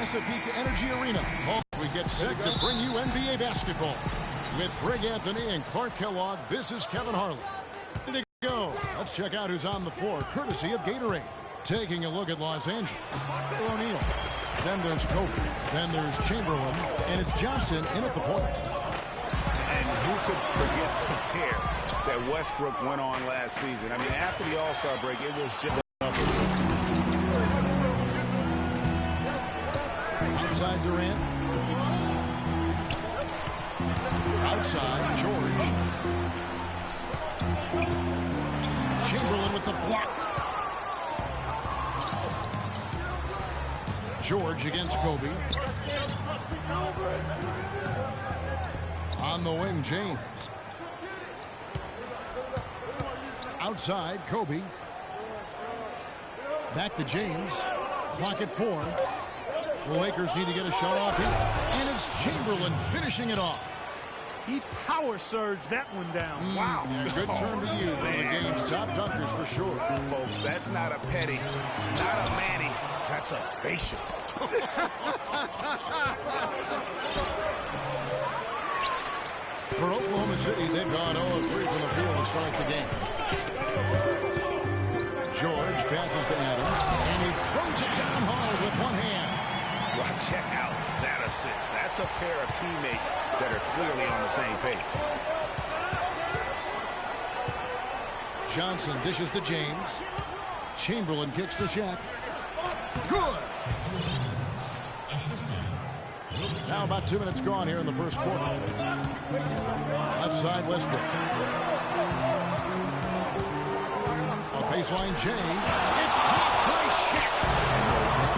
Chesapeake Energy Arena. We get set to bring you NBA basketball. With Greg Anthony and Clark Kellogg, this is Kevin Harlan. Ready to go. Let's check out who's on the floor, courtesy of Gatorade. Taking a look at Los Angeles. O'Neal. Then there's Kobe. Then there's Chamberlain. And it's Johnson in at the point. And who could forget the tear that Westbrook went on last season? I mean, after the All-Star break, it was just... Outside Durant. Outside George. Chamberlain with the block. George against Kobe. On the wing, James. Outside, Kobe. Back to James. Clock at 4. The Lakers need to get a shot off here. And it's Chamberlain finishing it off. He power surged that one down. Wow. Yeah, good turn to use. One of the game's top dunkers for sure. Folks, that's not a petty, not a Manny. That's a facial. For Oklahoma City, they've gone 0-3 from the field to start the game. George passes to Adams, and he throws it down hard with one hand. Well, check out that assist. That's a pair of teammates that are clearly on the same page. Johnson dishes to James. Chamberlain kicks to Shaq. Good. Now about 2 minutes gone here in the first quarter. Left side, Westbrook. A baseline, Jay. It's caught by Shaq.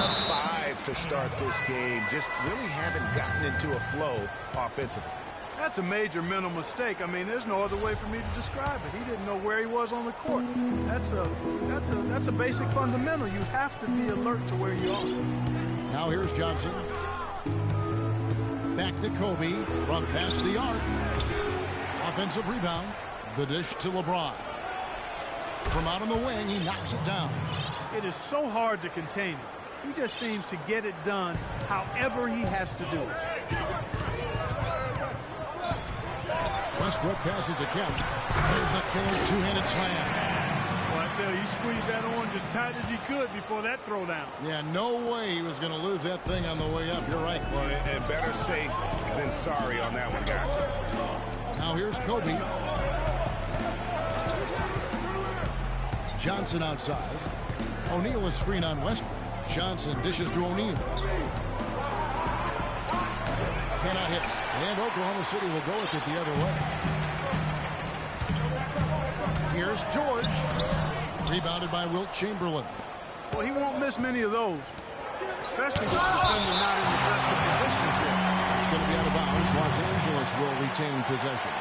5 to start this game. Just really haven't gotten into a flow offensively. That's a major mental mistake. I mean, there's no other way for me to describe it. He didn't know where he was on the court. That's a basic fundamental. You have to be alert to where you are. Now here's Johnson. Back to Kobe from past the arc. Offensive rebound. The dish to LeBron. From out on the wing, he knocks it down. It is so hard to contain him. He just seems to get it done however he has to do it. Westbrook passes to Kemp. There's the killer two-handed slam. Well, I tell you, he squeezed that on just tight as he could before that throwdown. Yeah, no way he was going to lose that thing on the way up. You're right, Clark. And better safe than sorry on that one, guys. Now here's Kobe. Johnson outside. O'Neal is screen on Westbrook. Johnson dishes to O'Neal. Cannot hit. And Oklahoma City will go with it the other way. Here's George. Rebounded by Wilt Chamberlain. Well, he won't miss many of those, especially with the defender not in the best of positions yet. It's going to be out of bounds. Los Angeles will retain possession.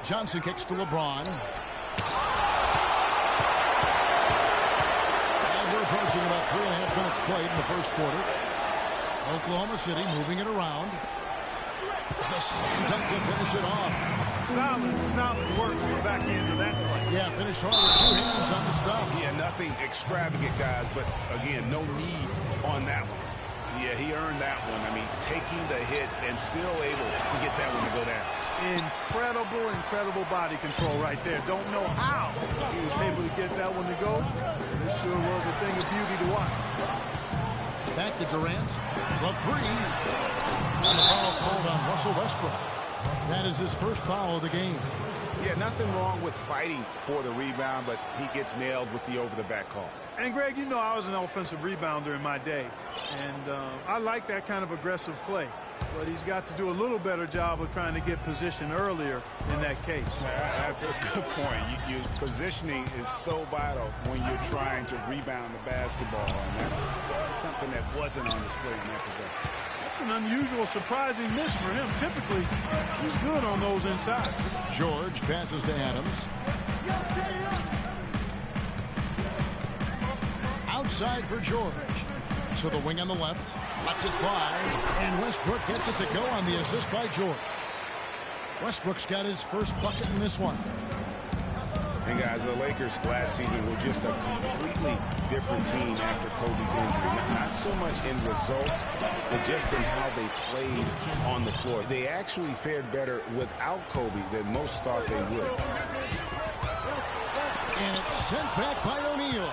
Johnson kicks to LeBron. Approaching about 3.5 minutes played in the first quarter. Oklahoma City moving it around. It's the slam dunk to finish it off. Solid work from the back end of that play. Yeah, finished hard with 2 hands on the stuff. Yeah, nothing extravagant, guys, but again, no need on that one. Yeah, he earned that one. I mean, taking the hit and still able to get that one to go down. Incredible body control right there. Don't know how he was able to get that one to go. This sure was a thing of beauty to watch. Back to Durant. The 3. And the foul called on Russell Westbrook. That is his first foul of the game. Yeah, nothing wrong with fighting for the rebound, but he gets nailed with the over-the-back call. And, Greg, you know I was an offensive rebounder in my day, and I like that kind of aggressive play. But he's got to do a little better job of trying to get position earlier in that case. That's a good point. Positioning is so vital when you're trying to rebound the basketball, and that's something that wasn't on display in that possession. That's an unusual, surprising miss for him. Typically, he's good on those inside. George passes to Adams. Outside for George. To the wing on the left. Lets it fly. And Westbrook gets it to go on the assist by George. Westbrook's got his first bucket in this one. And guys, the Lakers last season were just a completely different team after Kobe's injury. Not so much in results, but just in how they played on the floor. They actually fared better without Kobe than most thought they would. And it's sent back by O'Neal.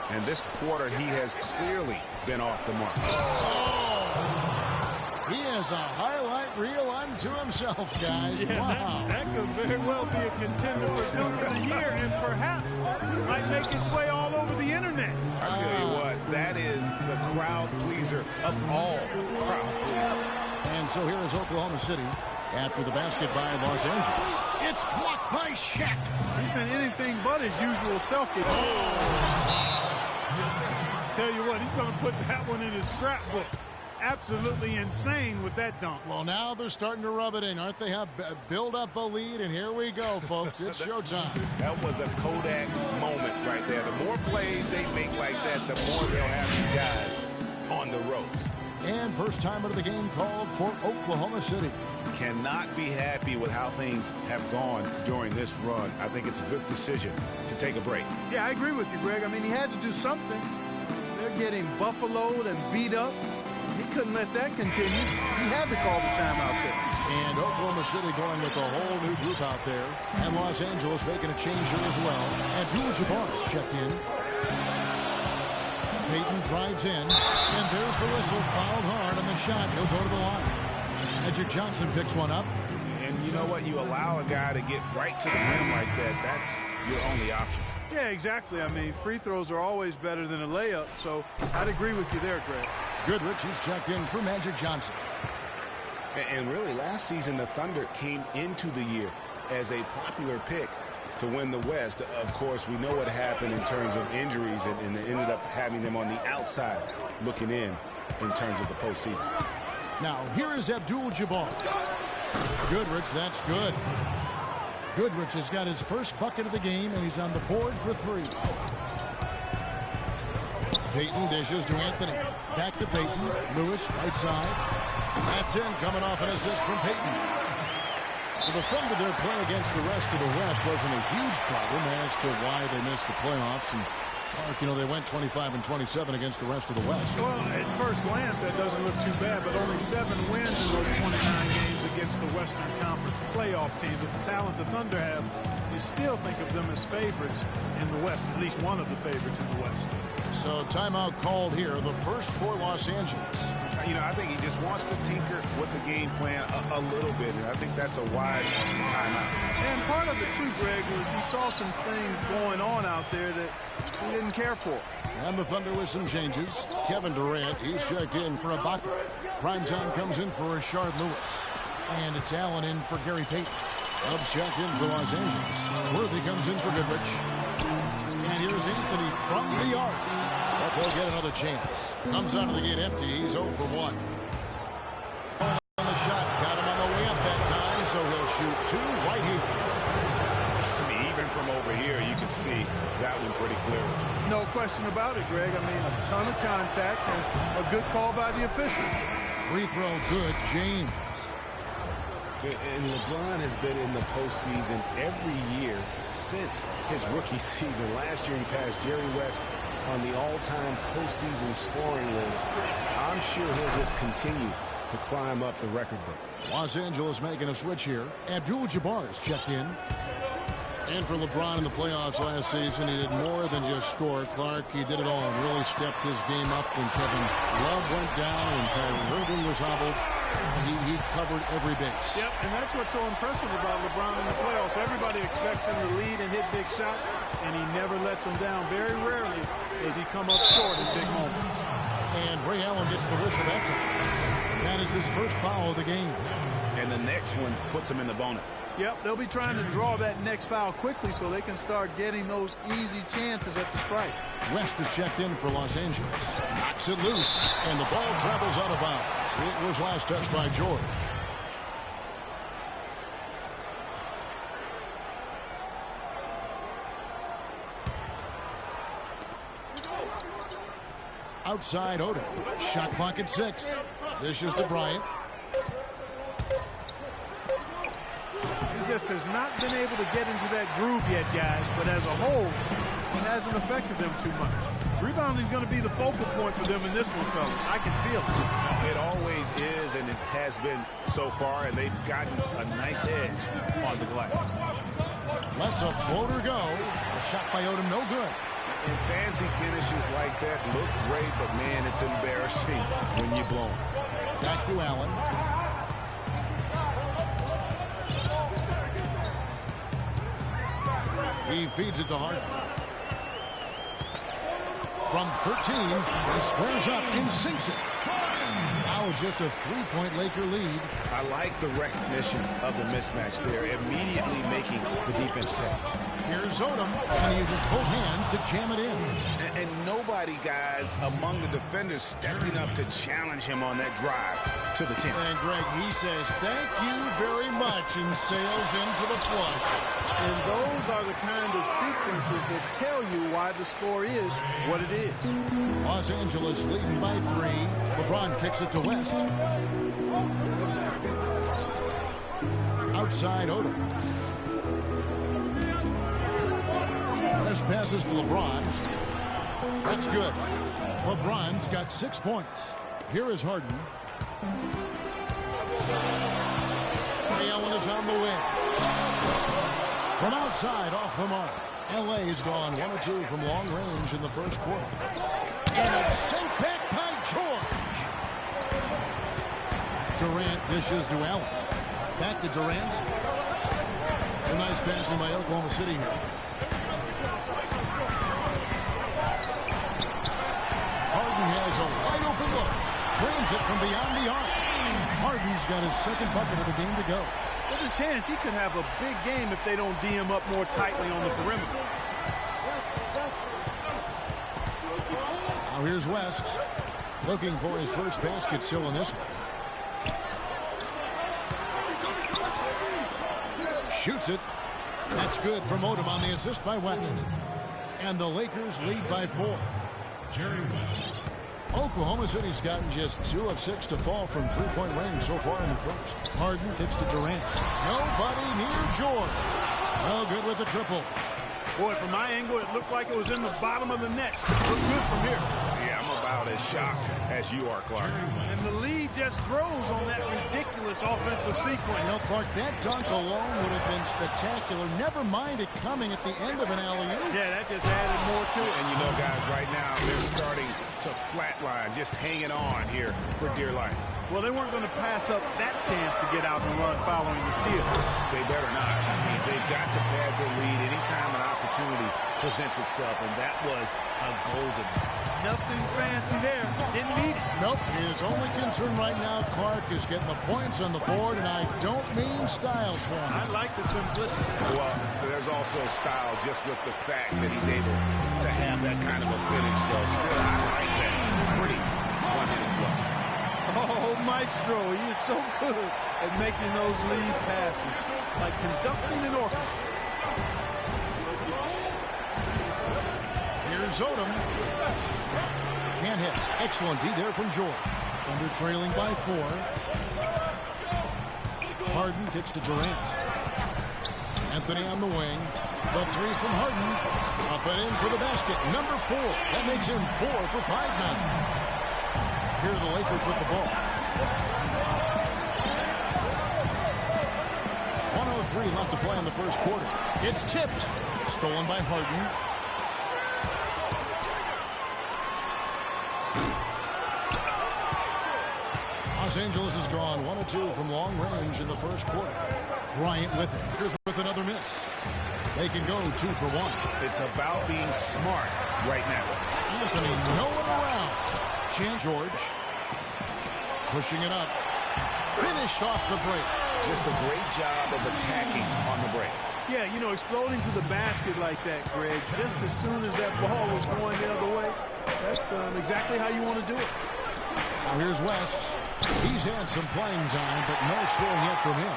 And this quarter, he has clearly been off the mark. Oh! He has a highlight reel unto himself, guys. Yeah, wow. that could very well be a contender for Dude of the Year, and perhaps might make its way all over the internet. I tell you what, that is the crowd pleaser of all crowd pleasers. And so here is Oklahoma City after the basket by Los Angeles. It's blocked by Shaq. He's been anything but his usual self. Tell you what, he's going to put that one in his scrapbook. Absolutely insane with that dunk. Well, now they're starting to rub it in, aren't they? Build up a lead, and here we go, folks. It's showtime. That was a Kodak moment right there. The more plays they make like that, the more they'll have these guys on the ropes. And first time out of the game called for Oklahoma City. Cannot be happy with how things have gone during this run. I think it's a good decision to take a break. Yeah, I agree with you, Greg. I mean, he had to do something. They're getting buffaloed and beat up. He couldn't let that continue. He had to call the timeout there. And Oklahoma City going with a whole new group out there. And Los Angeles making a change here as well. Abdul-Jabbar is checked in. Payton drives in. And there's the whistle. Fouled hard on the shot. He'll go to the line. Magic Johnson picks one up. And you know what? You allow a guy to get right to the rim like that. That's your only option. Yeah, exactly. I mean, free throws are always better than a layup. So I'd agree with you there, Greg. Goodrich is checked in for Magic Johnson. And really, last season, the Thunder came into the year as a popular pick to win the West. Of course, we know what happened in terms of injuries, and it ended up having them on the outside looking in terms of the postseason. Now, here is Abdul-Jabbar. Goodrich, that's good. Goodrich has got his first bucket of the game, and he's on the board for three. Payton dishes to Anthony. Back to Payton. Lewis, right side. That's in, coming off an assist from Payton. So the Thunder, their play against the rest of the West wasn't a huge problem as to why they missed the playoffs. And Clark, you know, they went 25 and 27 against the rest of the West. Well, at first glance, that doesn't look too bad, but only 7 wins in those 29 games against the Western Conference playoff teams. With the talent the Thunder have, you still think of them as favorites in the West, at least one of the favorites in the West. So timeout called here, the first for Los Angeles. You know, I think he just wants to tinker with the game plan a little bit, and I think that's a wise timeout. And part of it, too, Greg, was he saw some things going on out there that he didn't care for. And the Thunder with some changes. Kevin Durant, he's checked in for Ibaka. Primetime comes in for Rashard Lewis. And it's Allen in for Gary Payton. Helps check in for Los Angeles. Worthy comes in for Goodrich. And here's Anthony from the arc. But they'll get another chance. Comes out of the gate empty. He's 0 for 1. On the shot. Got him on the way up that time, so he'll shoot 2 right here. I mean, even from over here, you can see that one pretty clearly. No question about it, Greg. I mean, a ton of contact and a good call by the official. Free throw good, James. And LeBron has been in the postseason every year since his rookie season. Last year, he passed Jerry West on the all-time postseason scoring list. I'm sure he'll just continue to climb up the record book. Los Angeles making a switch here. Abdul-Jabbar is checked in. And for LeBron in the playoffs last season, he did more than just score. Clark, he did it all and really stepped his game up when Kevin Love went down and Kyrie Irving was hobbled. He covered every base. Yep, and that's what's so impressive about LeBron in the playoffs. Everybody expects him to lead and hit big shots, and he never lets them down. Very rarely does he come up short in big moments. And Ray Allen gets the whistle that time. That is his first foul of the game. And the next one puts him in the bonus. Yep, they'll be trying to draw that next foul quickly so they can start getting those easy chances at the strike. West is checked in for Los Angeles. Knocks it loose, and the ball travels out of bounds. It was last touched by George. Outside Oden. Shot clock at 6. Dishes to Bryant. just has not been able to get into that groove yet, guys. But as a whole, it hasn't affected them too much. Rebounding is going to be the focal point for them in this one, fellas. I can feel it. It always is, and it has been so far, and they've gotten a nice edge on the glass. Lets a floater go. A shot by Odom, no good. And fancy finishes like that look great, but man, it's embarrassing when you blow them. Back to Allen. He feeds it to Hart. From 13, he squares up and sinks it. Now it's just a three-point Laker lead. I like the recognition of the mismatch there, immediately making the defense pay. Here's Odom, and he uses both hands to jam it in. And nobody, guys, among the defenders stepping up to challenge him on that drive to the 10. And Greg, he says, thank you very much, and sails in for the flush. And those are the kind of sequences that tell you why the score is what it is. Los Angeles leading by 3. LeBron kicks it to West. Outside Odom. West passes to LeBron. That's good. LeBron's got 6 points. Here is Harden. Ray Allen is on the wing. From outside, off the mark. L.A. has gone 1 or 2 from long range in the first quarter. And it's sent back by George. Durant dishes to Allen. Back to Durant. It's a nice passing by Oklahoma City here. Harden has a wide open look. Frames it from beyond the arc. Harden's got his second bucket of the game to go. There's a chance he could have a big game if they don't D him up more tightly on the perimeter. Now here's West. Looking for his first basket still in this one. Shoots it. That's good from Odom on the assist by West. And the Lakers lead by 4. Jerry West. Oklahoma City's gotten just 2 of 6 to fall from three-point range so far in the first. Harden kicks to Durant. Nobody near George. No good with the triple. Boy, from my angle, it looked like it was in the bottom of the net. Look good from here. Yeah, I'm about as shocked as you are, Clark. And the lead just grows on that ridiculous offensive sequence. You know, Clark, that dunk alone would have been spectacular. Never mind it coming at the end of an alley-oop. Yeah, that just added more to it. And you know, guys, right now, they're starting to flatline, just hanging on here for dear life. Well, they weren't going to pass up that chance to get out and run following the steal. They better not. I mean, they've got to pad their lead anytime an opportunity presents itself, and that was a golden. Nothing fancy there. Didn't need it. Nope. His only concern right now, Clark, is getting the points on the board, and I don't mean style points. I like the simplicity. Well, there's also style just with the fact that he's able to have that kind of a finish, though. Still, I like that. Pretty one-handed flow. Oh, Maestro, he is so good at making those lead passes, like conducting an orchestra. Here's Odom. Can't hit. Excellent D there from George. Under trailing by 4. Harden kicks to Durant. Anthony on the wing. The 3 from Harden. Up and in for the basket. Number 4. That makes him 4 for 5 now. Here are the Lakers with the ball. 1:03 left to play in the first quarter. It's tipped. Stolen by Harden. Los Angeles has gone 1 or 2 from long range in the first quarter. Bryant with it. Here's with another miss. They can go 2 for 1. It's about being smart right now. Anthony, no one around. George pushing it up. Finished off the break. Just a great job of attacking on the break. Yeah, you know, exploding to the basket like that, Greg, just as soon as that ball was going the other way, that's exactly how you want to do it. Now here's West. He's had some playing time, but no scoring yet from him.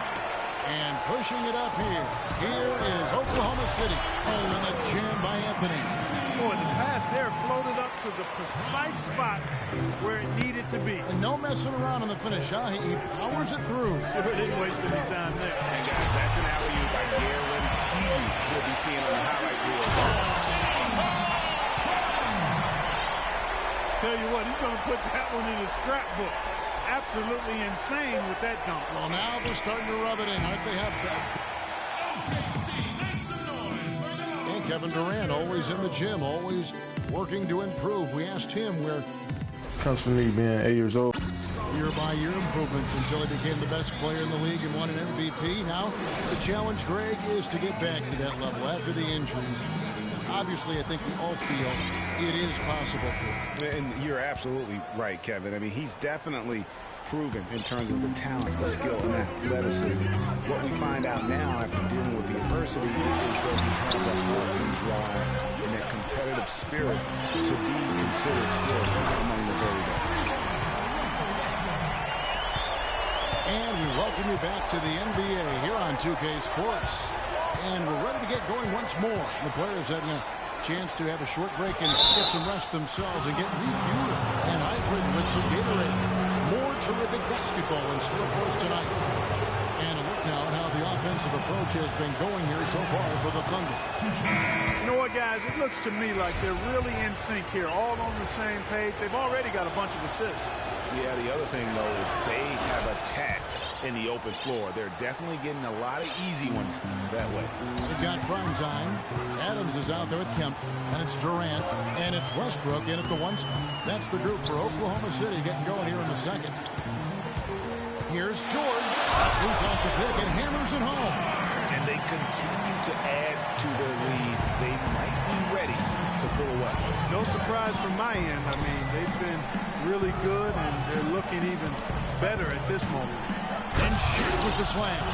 And pushing it up here. Here is Oklahoma City. Oh, and a jam by Anthony. Boy, the pass there floated up to the precise spot where it needed to be. And no messing around on the finish, huh? He powers it through. Sure didn't waste any time there. And guys, that's an alley-oop I guarantee you we'll be seeing on the highlight reel. Tell you what, he's going to put that one in his scrapbook. Absolutely insane with that dunk. Well, now they're starting to rub it in, aren't they? And Kevin Durant, always in the gym, always working to improve. We asked him where comes from me being 8 years old. Year-by-year improvements until he became the best player in the league and won an MVP. Now the challenge, Greg, is to get back to that level after the injuries. Obviously, I think we all feel it is possible for him. And you're absolutely right, Kevin. I mean, he's definitely proven in terms of the talent, the skill, and athleticism. What we find out now after dealing with the adversity is does he have the heart and drive and that competitive spirit to be considered still among the very best. And we welcome you back to the NBA here on 2K Sports. And we're ready to get going once more. The players having a chance to have a short break and get some rest themselves and get refueled and hydrated with some Gatorade. More terrific basketball in store for us tonight. And a look now at how the offensive approach has been going here so far for the Thunder. You know what, guys? It looks to me like they're really in sync here, all on the same page. They've already got a bunch of assists. Yeah, the other thing, though, is they have attacked in the open floor. They're definitely getting a lot of easy ones that way. We've got prime time. Adams is out there with Kemp, and it's Durant, and it's Westbrook in at the one spot. That's the group for Oklahoma City getting going here in the second. Here's George. He's off the pick and hammers it home. And they continue to add to their lead. They might be ready to pull away. No surprise from my end. I mean, they've been really good, and they're looking even better at this moment. And shoot with the slam.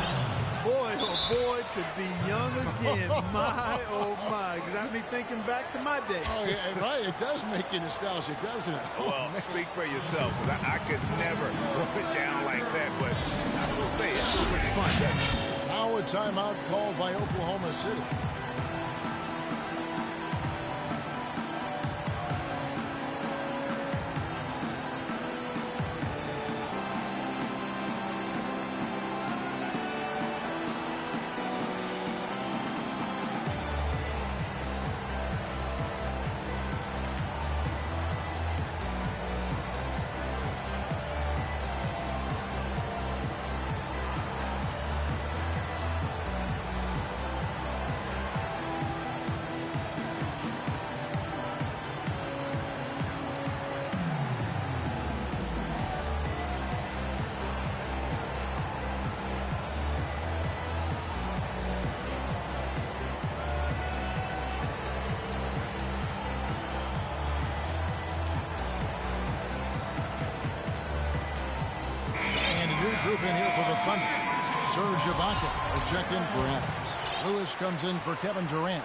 Boy, oh boy, to be young again. My, oh my. Got me thinking back to my days. Oh, yeah, right. It does make you nostalgic, doesn't it? Well, speak for yourself, because I could never throw it down like that, but I will say it looks fun, doesn't it? Now a timeout called by Oklahoma City. Group in here for the Thunder. Serge Ibaka has checked in for Adams. Lewis comes in for Kevin Durant.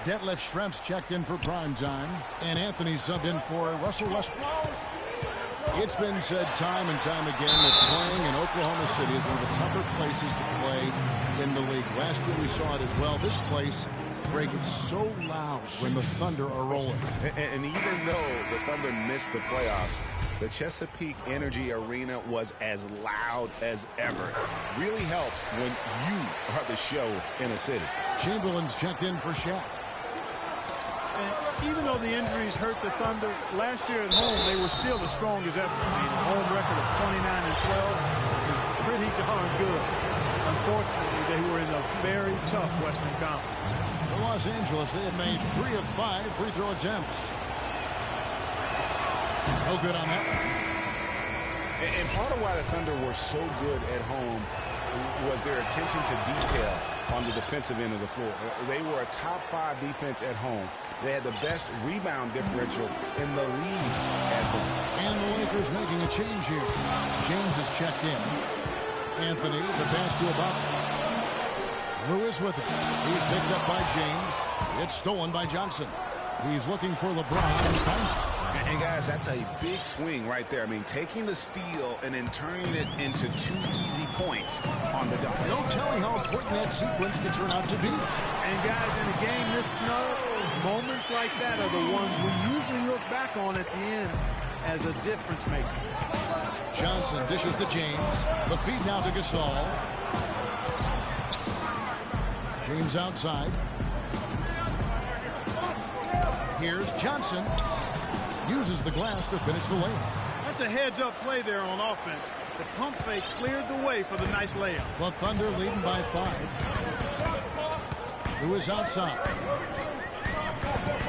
Detlef Schrempf's checked in for prime time. And Anthony subbed in for Russell Westbrook. It's been said time and time again that playing in Oklahoma City is one of the tougher places to play in the league. Last year we saw it as well. This place, Greg, it's so loud when the Thunder are rolling. And even though the Thunder missed the playoffs, the Chesapeake Energy Arena was as loud as ever. Really helps when you are the show in a city. Chamberlain's checked in for Shaq. And even though the injuries hurt the Thunder, last year at home, they were still as strong as ever. I mean, a home record of 29-12 is pretty darn good. Unfortunately, they were in a very tough Western Conference. For Los Angeles, they have made 3 of 5 free throw attempts. No good on that. And part of why the Thunder were so good at home was their attention to detail on the defensive end of the floor. They were a top 5 defense at home. They had the best rebound differential in the league at home. And the Lakers making a change here. James is checked in. Anthony, the pass to Ibaka. Lewis with it. He's picked up by James. It's stolen by Johnson. He's looking for LeBron and finds it. And guys, that's a big swing right there. I mean, taking the steal and then turning it into 2 easy points on the dot. No telling how important that sequence could turn out to be. And guys, in a game this snug, moments like that are the ones we usually look back on at the end as a difference maker. Johnson dishes to James. The feed now to Gasol. James outside. Here's Johnson. Uses the glass to finish the layup. That's a heads-up play there on offense. The pump fake cleared the way for the nice layup. The Thunder leading by 5. Who is outside.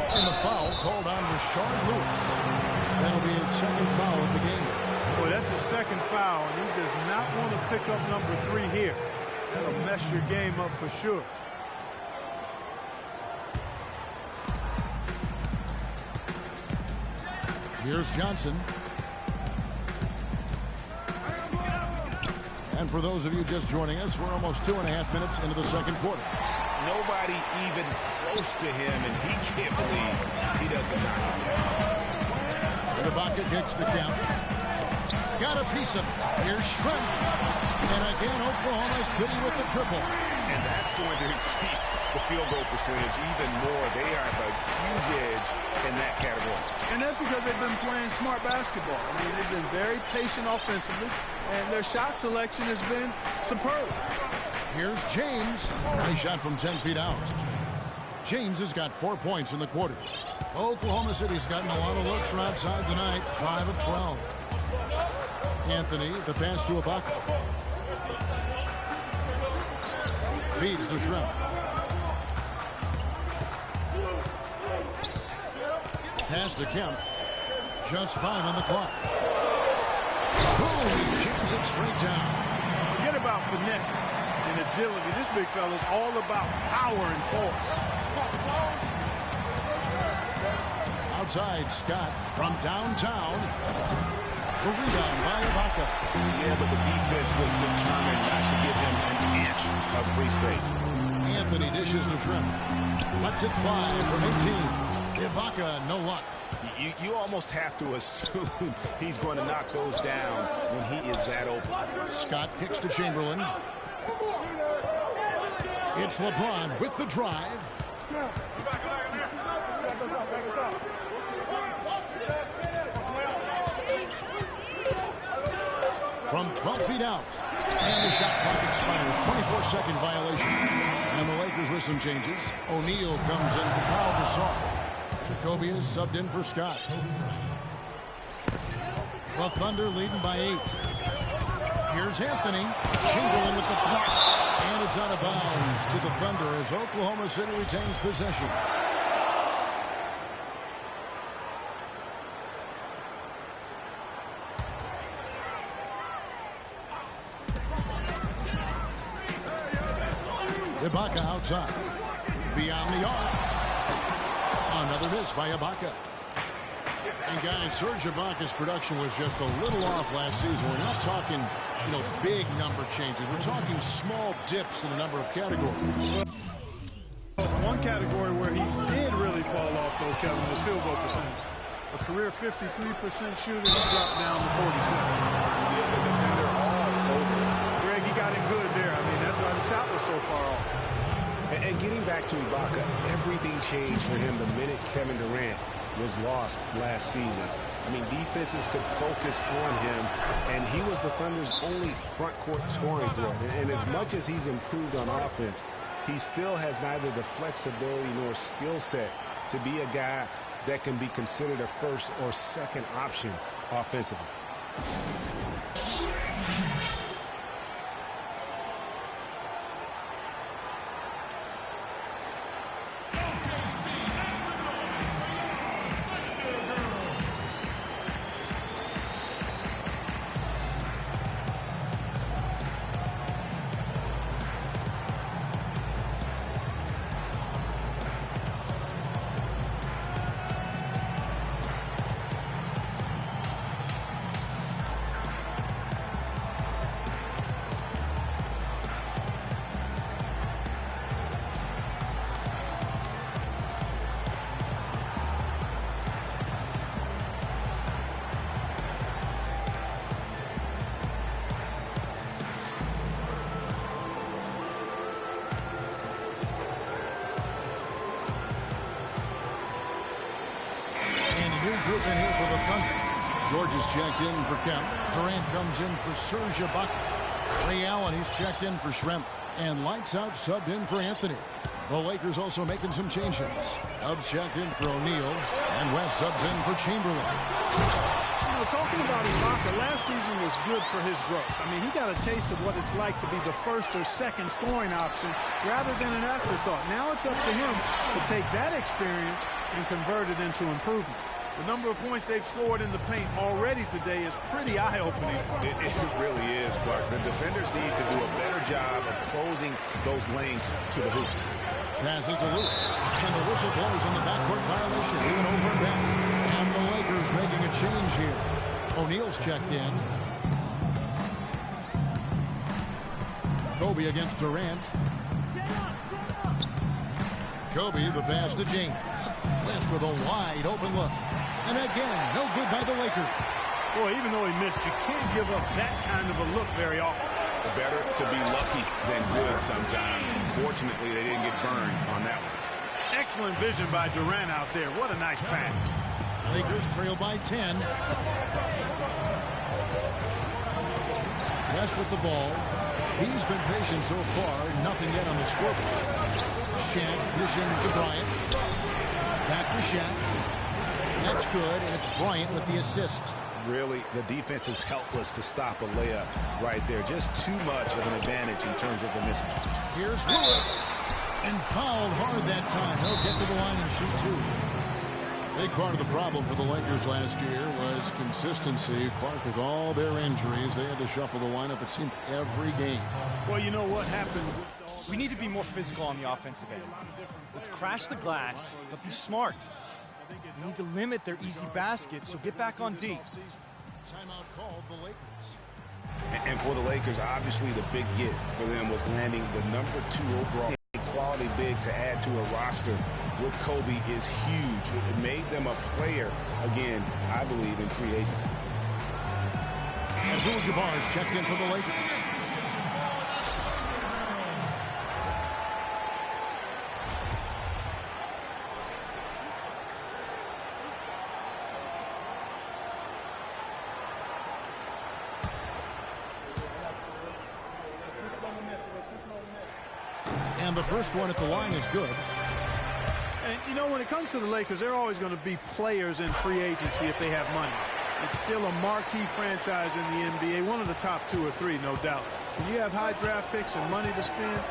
And the foul called on Rashard Lewis. That'll be his second foul of the game. Boy, that's his second foul, and he does not want to pick up number 3 here. That'll mess your game up for sure. Here's Johnson. And for those of you just joining us, we're almost 2.5 minutes into the second quarter. Nobody even close to him, and he can't believe he doesn't knock him down. Ibaka kicks the count. Got a piece of it. Here's Shrimp. And again, Oklahoma City with the triple. And that's going to increase the field goal percentage even more. They are at a huge edge in that category. And that's because they've been playing smart basketball. I mean, they've been very patient offensively, and their shot selection has been superb. Here's James. Nice shot from 10 feet out. James has got 4 points in the quarter. Oklahoma City's gotten a lot of looks from outside tonight. 5 of 12. Anthony, the pass to Ibaka. Feeds to Shrimp. Pass to Kemp. Just 5 on the clock. Boom! He jams it straight down. Forget about finesse and agility. This big fella is all about power and force. Outside, Scott from downtown. The rebound by Ibaka. Yeah, but the defense was determined not to give him an inch of free space. Anthony dishes to Shrimp. Lets it fly from 18. Ibaka, no luck. You almost have to assume he's going to knock those down when he is that open. Scott kicks to Chamberlain. It's LeBron with the drive. From 12 feet out. And the shot clock expires. 24-second violation. And the Lakers with some changes. O'Neal comes in for Pau Gasol. Jacoby is subbed in for Scott. The Thunder leading by 8. Here's Anthony. Chamberlain with the block. And it's out of bounds to the Thunder as Oklahoma City retains possession. Ibaka outside. Beyond the arc. Another miss by Ibaka. And guys, Serge Ibaka's production was just a little off last season. We're not talking, big number changes. We're talking small dips in a number of categories. One category where he did really fall off, though, Kevin, was field goal percentage. A career 53% shooter, he dropped down to 47. Yeah, the defender all over. Greg, he got it good there. I mean, that's why the shot was so far off. And getting back to Ibaka, everything changed for him the minute Kevin Durant was lost last season. I mean, defenses could focus on him, and he was the Thunder's only front court scoring threat. And as much as he's improved on offense, he still has neither the flexibility nor skill set to be a guy that can be considered a first or second option offensively. group in here for the Thunder. George is checked in for Kemp. Durant comes in for Serge Ibaka. Ray Allen, he's checked in for Schrempf. And lights out subbed in for Anthony. The Lakers also making some changes. Dubs checked in for O'Neal. And West subs in for Chamberlain. You know, talking about Ibaka, last season was good for his growth. I mean, he got a taste of what it's like to be the first or second scoring option rather than an afterthought. Now it's up to him to take that experience and convert it into improvement. The number of points they've scored in the paint already today is pretty eye-opening. It really is, Clark. The defenders need to do a better job of closing those lanes to the hoop. Passes to Lewis. And the whistle blows on the backcourt violation. Even over and back. And the Lakers making a change here. O'Neal's checked in. Kobe against Durant. Kobe, the pass to James. West with a wide open look. And again, no good by the Lakers. Boy, even though he missed, you can't give up that kind of a look very often. Better to be lucky than good sometimes. Fortunately, they didn't get burned on that one. Excellent vision by Durant out there. What a nice pass. Lakers trail by 10. West with the ball. He's been patient so far. Nothing yet on the scoreboard. Shaq dishing to Bryant. Back to Shaq. That's good, and it's Bryant with the assist. Really, the defense is helpless to stop a layup right there. Just too much of an advantage in terms of the mismatch. Here's Lewis. And fouled hard that time. He'll get to the line and shoot two. Big part of the problem for the Lakers last year was consistency. Clark, with all their injuries, they had to shuffle the lineup, it seemed, every game. Well, you know what happened? We need to be more physical on the offensive end. Let's crash the glass, but be smart. We need to limit their easy baskets, so get back on D. Timeout called the Lakers. And for the Lakers, obviously the big get for them was landing the #2 overall quality big to add to a roster with Kobe is huge. It made them a player, again, I believe, in free agency. Abdul-Jabbar is checked in for the Lakers. And the first one at the line is good. And, you know, when it comes to the Lakers, they're always going to be players in free agency if they have money. It's still a marquee franchise in the NBA, one of the top 2 or 3, no doubt. When you have high draft picks and money to spend,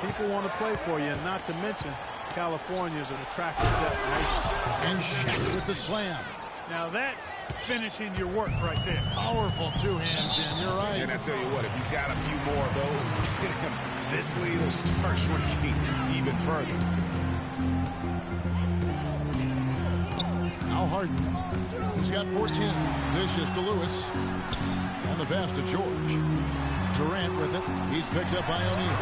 people want to play for you, and not to mention California is an attractive destination. And Shaq with the slam. Now that's finishing your work right there. Powerful two-hand jam, you're right. And I tell you what, if he's got a few more of those, this lead will start shrinking even further. Now Harden. He's got 14. Dishes to Lewis. And the pass to George. Durant with it. He's picked up by O'Neal.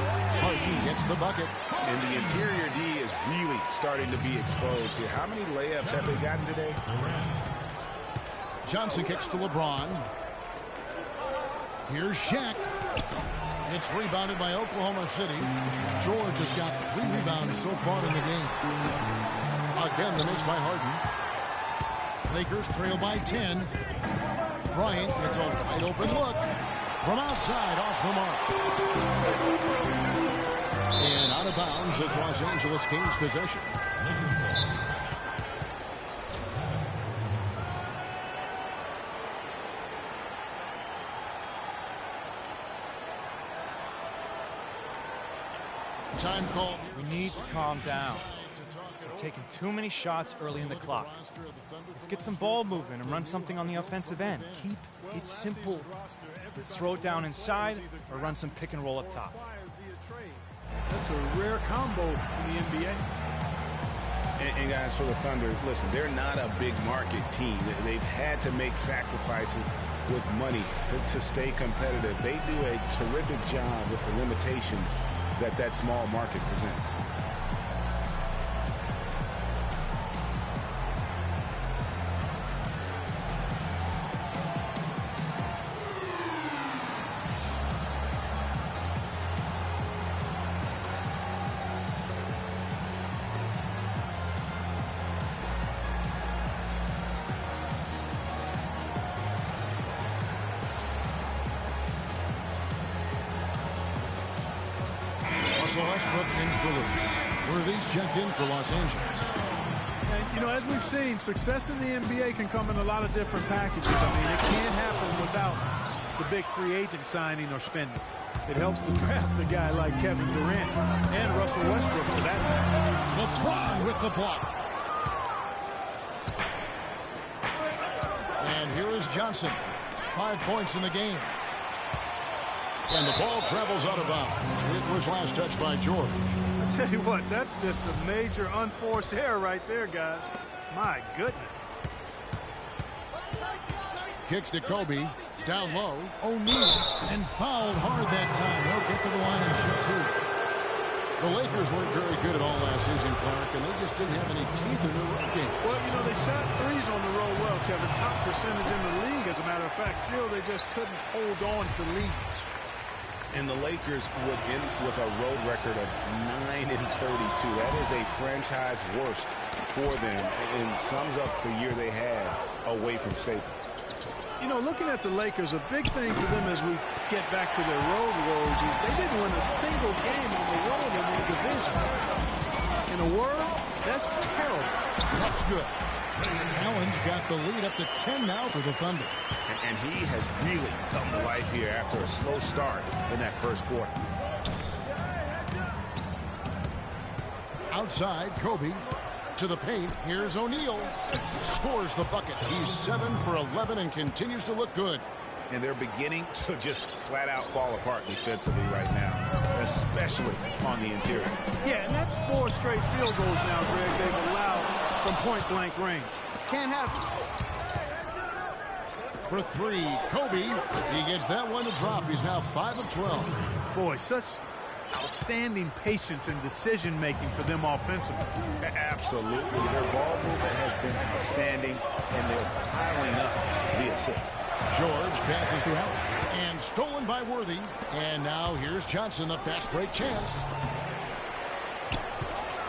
Harden gets the bucket. And the interior D is really starting to be exposed here. How many layups have they gotten today? Johnson kicks to LeBron. Here's Shaq. It's rebounded by Oklahoma City. George has got 3 rebounds so far in the game. Again, the miss by Harden. Lakers trail by 10. Bryant gets a wide open look. From outside, off the mark. And out of bounds as Los Angeles gains possession. Time call. We need to calm down. We're taking too many shots early in the clock. Let's get some ball movement and run something on the offensive end. Keep it simple. Let's throw it down inside or run some pick and roll up top. That's a rare combo in the NBA. And guys, for the Thunder, listen, they're not a big market team. They've had to make sacrifices with money to stay competitive. They do a terrific job with the limitations that small market presents. Russell Westbrook in for loose. Worthy's checked in for Los Angeles. And, you know, as we've seen, success in the NBA can come in a lot of different packages. I mean, it can't happen without the big free agent signing or spending. It helps to draft a guy like Kevin Durant and Russell Westbrook for that matter. LeBron with the block. And here is Johnson. 5 points in the game. And the ball travels out of bounds. It was last touched by George. I tell you what, that's just a major unforced error right there, guys. My goodness. Kicks to Kobe. Down low. O'Neal. And fouled hard that time. He'll get to the line and shoot two. The Lakers weren't very good at all last season, Clark, and they just didn't have any teeth in the road game. Well, you know, they shot threes on the road well, Kevin. Top percentage in the league, as a matter of fact. Still, they just couldn't hold on to leads. And the Lakers would end with a road record of 9-32. That is a franchise worst for them and sums up the year they had away from Staples. You know, looking at the Lakers, a big thing for them as we get back to their road woes is they didn't win a single game on the road in their division. In a word, that's terrible. That's good. Allen's got the lead up to 10 now for the Thunder. And he has really come to life here after a slow start in that first quarter. Outside, Kobe to the paint. Here's O'Neal. Scores the bucket. He's 7 for 11 and continues to look good. And they're beginning to just flat out fall apart defensively right now, especially on the interior. Yeah, and that's 4 straight field goals now, Greg, they've allowed from point-blank range. Can't happen. For 3, Kobe. He gets that one to drop. He's now 5 of 12. Boy, such outstanding patience and decision-making for them offensively. Absolutely. Their ball movement has been outstanding, and they're piling up the assists. George passes to Allen. And stolen by Worthy. And now here's Johnson, the fast break chance.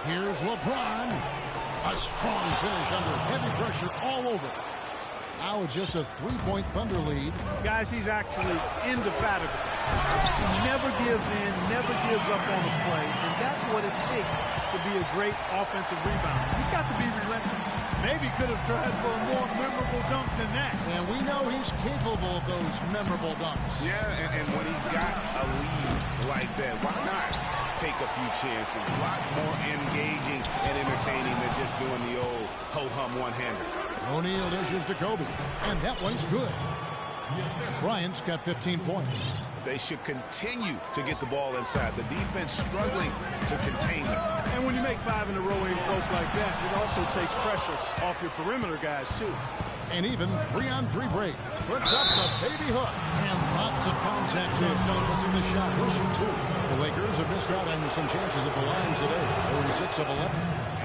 Here's LeBron. A strong finish under heavy pressure all over. Now it's just a 3-point Thunder lead. Guys, he's actually indefatigable. He never gives in, never gives up on a play, and that's what it takes to be a great offensive rebounder. He's got to be relentless. Maybe could have tried for a more memorable dunk than that. And we know he's capable of those memorable dunks. Yeah, and when he's got a lead like that, why not take a few chances? A lot more engaging and entertaining than just doing the old ho-hum one-hander. O'Neal dishes to Kobe, and that one's good. Bryant's got 15 points. They should continue to get the ball inside. The defense struggling to contain them. And when you make 5 in a row in close like that, it also takes pressure off your perimeter guys, too. And even 3-on-3 break. Puts up the baby hook. And lots of contact there. Missing the shot. He'll shoot 2. The Lakers have missed out on some chances at the line today. 0-6 of 11.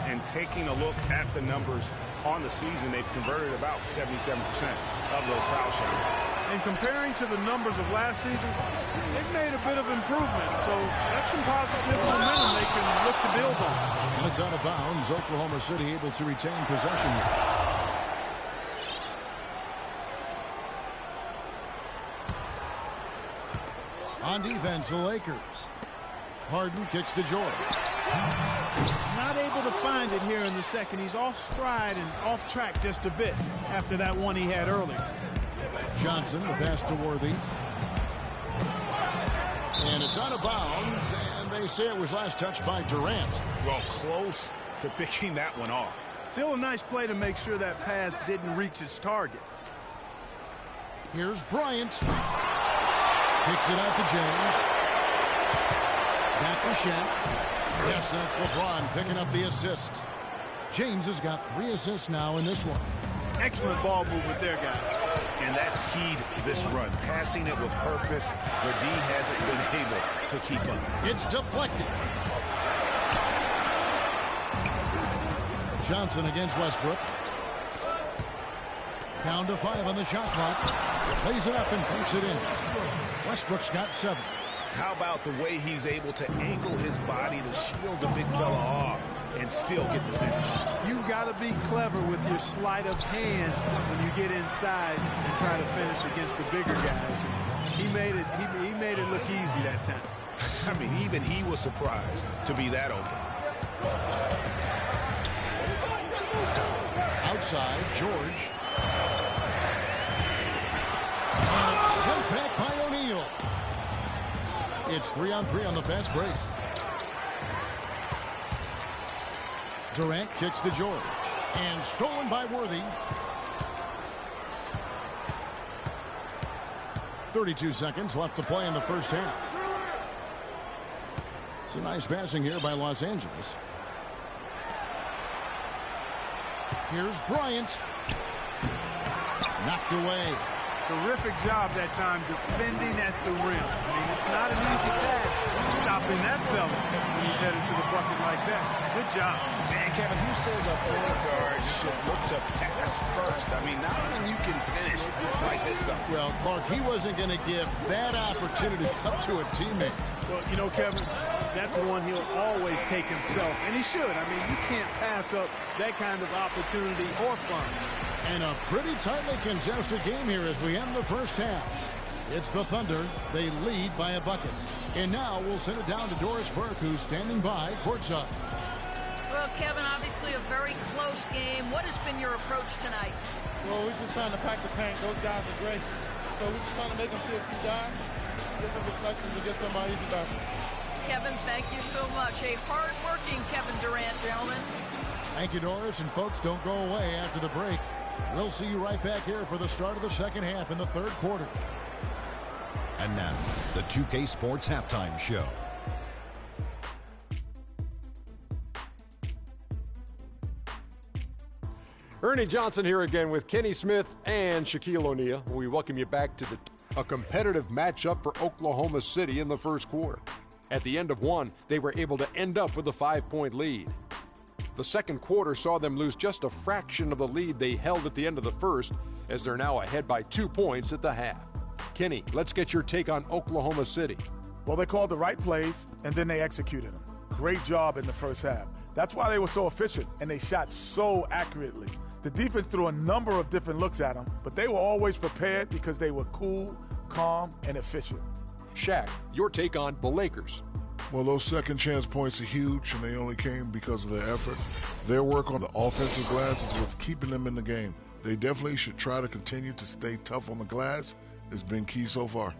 And taking a look at the numbers on the season, they've converted about 77% of those foul shots. And comparing to the numbers of last season, they've made a bit of improvement. So that's some positive momentum they can look to build on. And it's out of bounds. Oklahoma City able to retain possession here. On defense, the Lakers. Harden kicks to George. Not able to find it here in the second. He's off stride and off track just a bit after that one he had earlier. Johnson, the pass to Worthy. And it's out of bounds, and they say it was last touched by Durant. Well, close to picking that one off. Still a nice play to make sure that pass didn't reach its target. Here's Bryant. Kicks it out to James. Back to Shaq. Yes, and it's LeBron picking up the assist. James has got 3 assists now in this one. Excellent ball movement there, guys. And that's key to this run. Passing it with purpose. The D hasn't been able to keep up. It's deflected. Johnson against Westbrook. Down to 5 on the shot clock. Lays it up and takes it in. Westbrook's got 7. How about the way he's able to angle his body to shield the big fella off and still get the finish? You've got to be clever with your sleight of hand when you get inside and try to finish against the bigger guys. He made it look easy that time. I mean, even he was surprised to be that open. Outside, George. And it's sent back by O'Neal. It's 3-on-3 on the fast break. Durant kicks to George. And stolen by Worthy. 32 seconds left to play in the first half. Some nice passing here by Los Angeles. Here's Bryant. Knocked away. Terrific job that time defending at the rim. I mean, it's not an easy task stopping that fella when he's headed to the bucket like that. Good job. Man, Kevin, who says a point guard should look to pass first? I mean, not when you can finish like this guy. Well, Clark, he wasn't going to give that opportunity up to a teammate. Well, you know, Kevin, that's one he'll always take himself, and he should. I mean, you can't pass up that kind of opportunity or fun. And a pretty tightly contested game here as we end the first half. It's the Thunder. They lead by a bucket. And now we'll send it down to Doris Burke, who's standing by courtside. Well, Kevin, obviously a very close game. What has been your approach tonight? Well, we're just trying to pack the paint. Those guys are great. So we're just trying to make them see a few guys, get some deflections, and get some easy baskets. Kevin, thank you so much. A hard-working Kevin Durant, gentlemen. Thank you, Doris. And folks, don't go away after the break. We'll see you right back here for the start of the second half in the third quarter. And now, the 2K Sports Halftime Show. Ernie Johnson here again with Kenny Smith and Shaquille O'Neal. We welcome you back to a competitive matchup for Oklahoma City in the first quarter. At the end of one, they were able to end up with a 5-point lead. The second quarter saw them lose just a fraction of the lead they held at the end of the first, as they're now ahead by 2 points at the half. Kenny, let's get your take on Oklahoma City. Well, they called the right plays, and then they executed them. Great job in the first half. That's why they were so efficient, and they shot so accurately. The defense threw a number of different looks at them, but they were always prepared because they were cool, calm, and efficient. Shaq, your take on the Lakers. Well, those second chance points are huge, and they only came because of their effort. Their work on the offensive glass is what's keeping them in the game. They definitely should try to continue to stay tough on the glass. It's been key so far.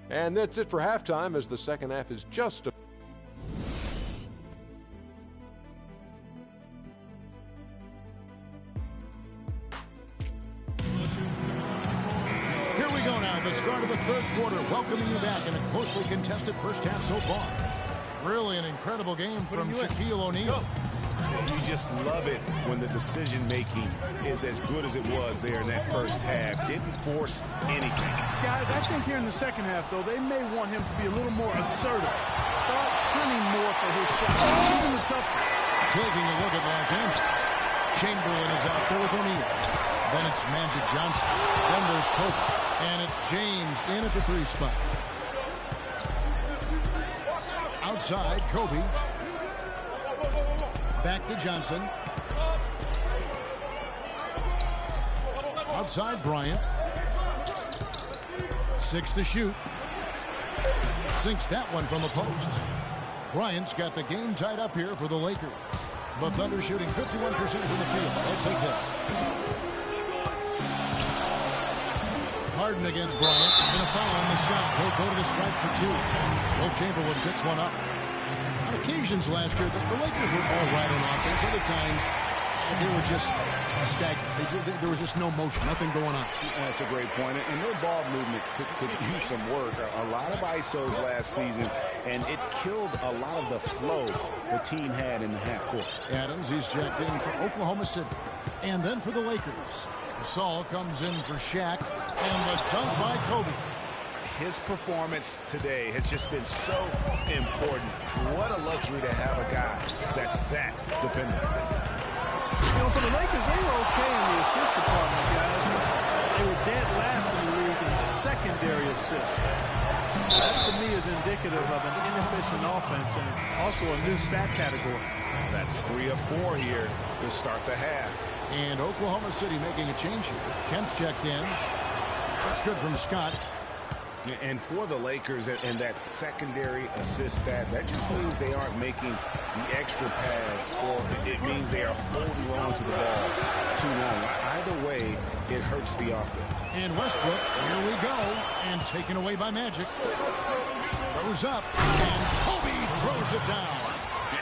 And that's it for halftime, as the second half is just a... Here we go now, the start of the third quarter, welcoming you back in a closely contested first half so far. Really an incredible game from Shaquille O'Neal. You just love it when the decision-making is as good as it was there in that first half. Didn't force anything. Guys, I think here in the second half, though, they may want him to be a little more assertive. Start hunting more for his shot. Even the tough one. Taking a look at Los Angeles. Chamberlain is out there with O'Neal. Then it's Magic Johnson. Then there's Kobe. And it's James in at the 3 spot. Outside, Kobe. Back to Johnson. Outside, Bryant. 6 to shoot. Sinks that one from the post. Bryant's got the game tied up here for the Lakers. The Thunder shooting 51% from the field. Let's take that. Harden against Bryant. Going to foul on the shot. He'll go to the strike for 2. Will Chamberlain picks one up. On occasions last year, the Lakers were all right on offense. Other times, they were just stagnant. There was just no motion, nothing going on. That's a great point. And their ball movement could use some work. A lot of ISOs last season, and it killed a lot of the flow the team had in the half court. Adams, he's checked in for Oklahoma City. And then for the Lakers. Gasol comes in for Shaq. And the dunk by Kobe. His performance today has just been so important. What a luxury to have a guy that's that dependable. You know, for the Lakers, they were okay in the assist department, guys. They were dead last in the league in secondary assists. That, to me, is indicative of an inefficient offense and also a new stat category. That's 3 of 4 here to start the half. And Oklahoma City making a change here. Kemp's checked in. That's good from Scott. And for the Lakers and that secondary assist stat, that just means they aren't making the extra pass, or it means they are holding on to the ball too long. Either way, it hurts the offense. And Westbrook, here we go, and taken away by Magic. Throws up, and Kobe throws it down.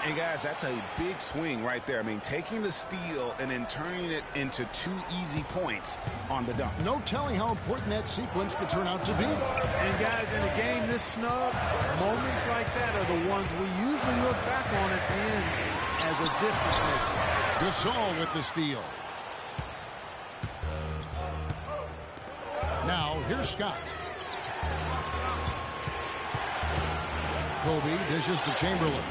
And guys, that's a big swing right there. I mean, taking the steal and then turning it into 2 easy points on the dunk. No telling how important that sequence could turn out to be. And guys, in a game this snug, moments like that are the ones we usually look back on at the end as a difference maker. Gasol with the steal. Now, here's Scott. Kobe dishes to Chamberlain.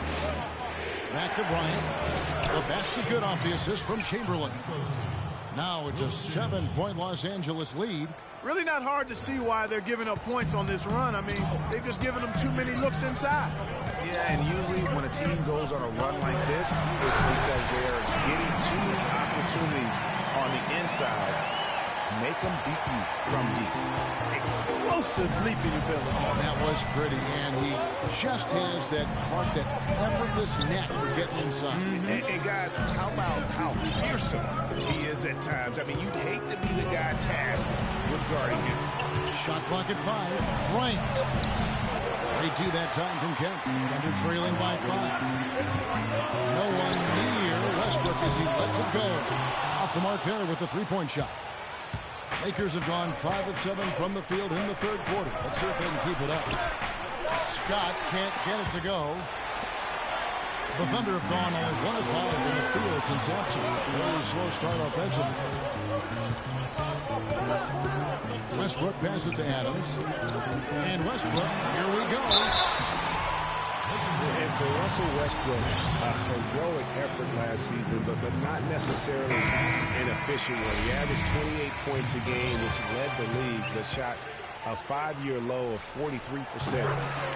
Back to Bryant. The basket good off the assist from Chamberlain. Now it's a 7-point Los Angeles lead. Really not hard to see why they're giving up points on this run. I mean, they've just given them too many looks inside. Yeah, and usually when a team goes on a run like this, it's because they're getting too many opportunities on the inside. Make them beat you from deep. Explosive leaping ability. Oh, that was pretty, and he just has that effortless knack for getting inside. And guys, how about how fearsome he is at times? I mean, you'd hate to be the guy tasked with guarding him. Shot clock at 5. Bryant. They do that time from Kemp. Thunder trailing by 5. No one near Westbrook as he lets it go. Off the mark there with the three-point shot. Lakers have gone 5 of 7 from the field in the third quarter. Let's see if they can keep it up. Scott can't get it to go. The Thunder have gone only 1 of 5 from the field since halftime. Very slow start offensively. Westbrook passes to Adams. And Westbrook, here we go. And for Russell Westbrook, a heroic effort last season, but not necessarily an efficient one. He averaged 28 points a game, which led the league, but shot a 5-year low of 43%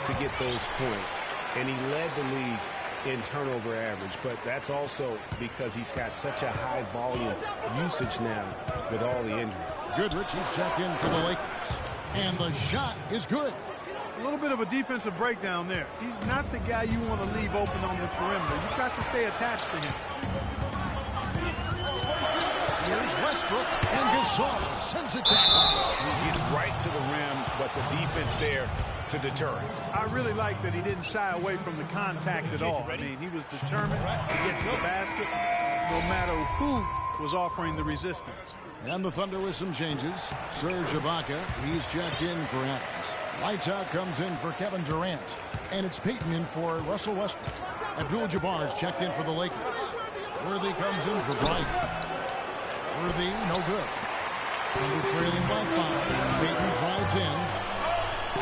to get those points. And he led the league in turnover average, but that's also because he's got such a high volume usage now with all the injuries. Goodrich is checked in for the Lakers. And the shot is good. A little bit of a defensive breakdown there. He's not the guy you want to leave open on the perimeter. You've got to stay attached to him. Here's Westbrook, and Gasol sends it back. He gets right to the rim, but the defense there to deter him. I really like that he didn't shy away from the contact at all. I mean, he was determined to get to the basket no matter who was offering the resistance. And the Thunder with some changes. Serge Ibaka, he's checked in for Adams. Lightout comes in for Kevin Durant. And it's Payton in for Russell Westbrook. Abdul-Jabbar's checked in for the Lakers. Worthy comes in for Bryant. Worthy, no good. Thunder trailing by 5. Payton drives in.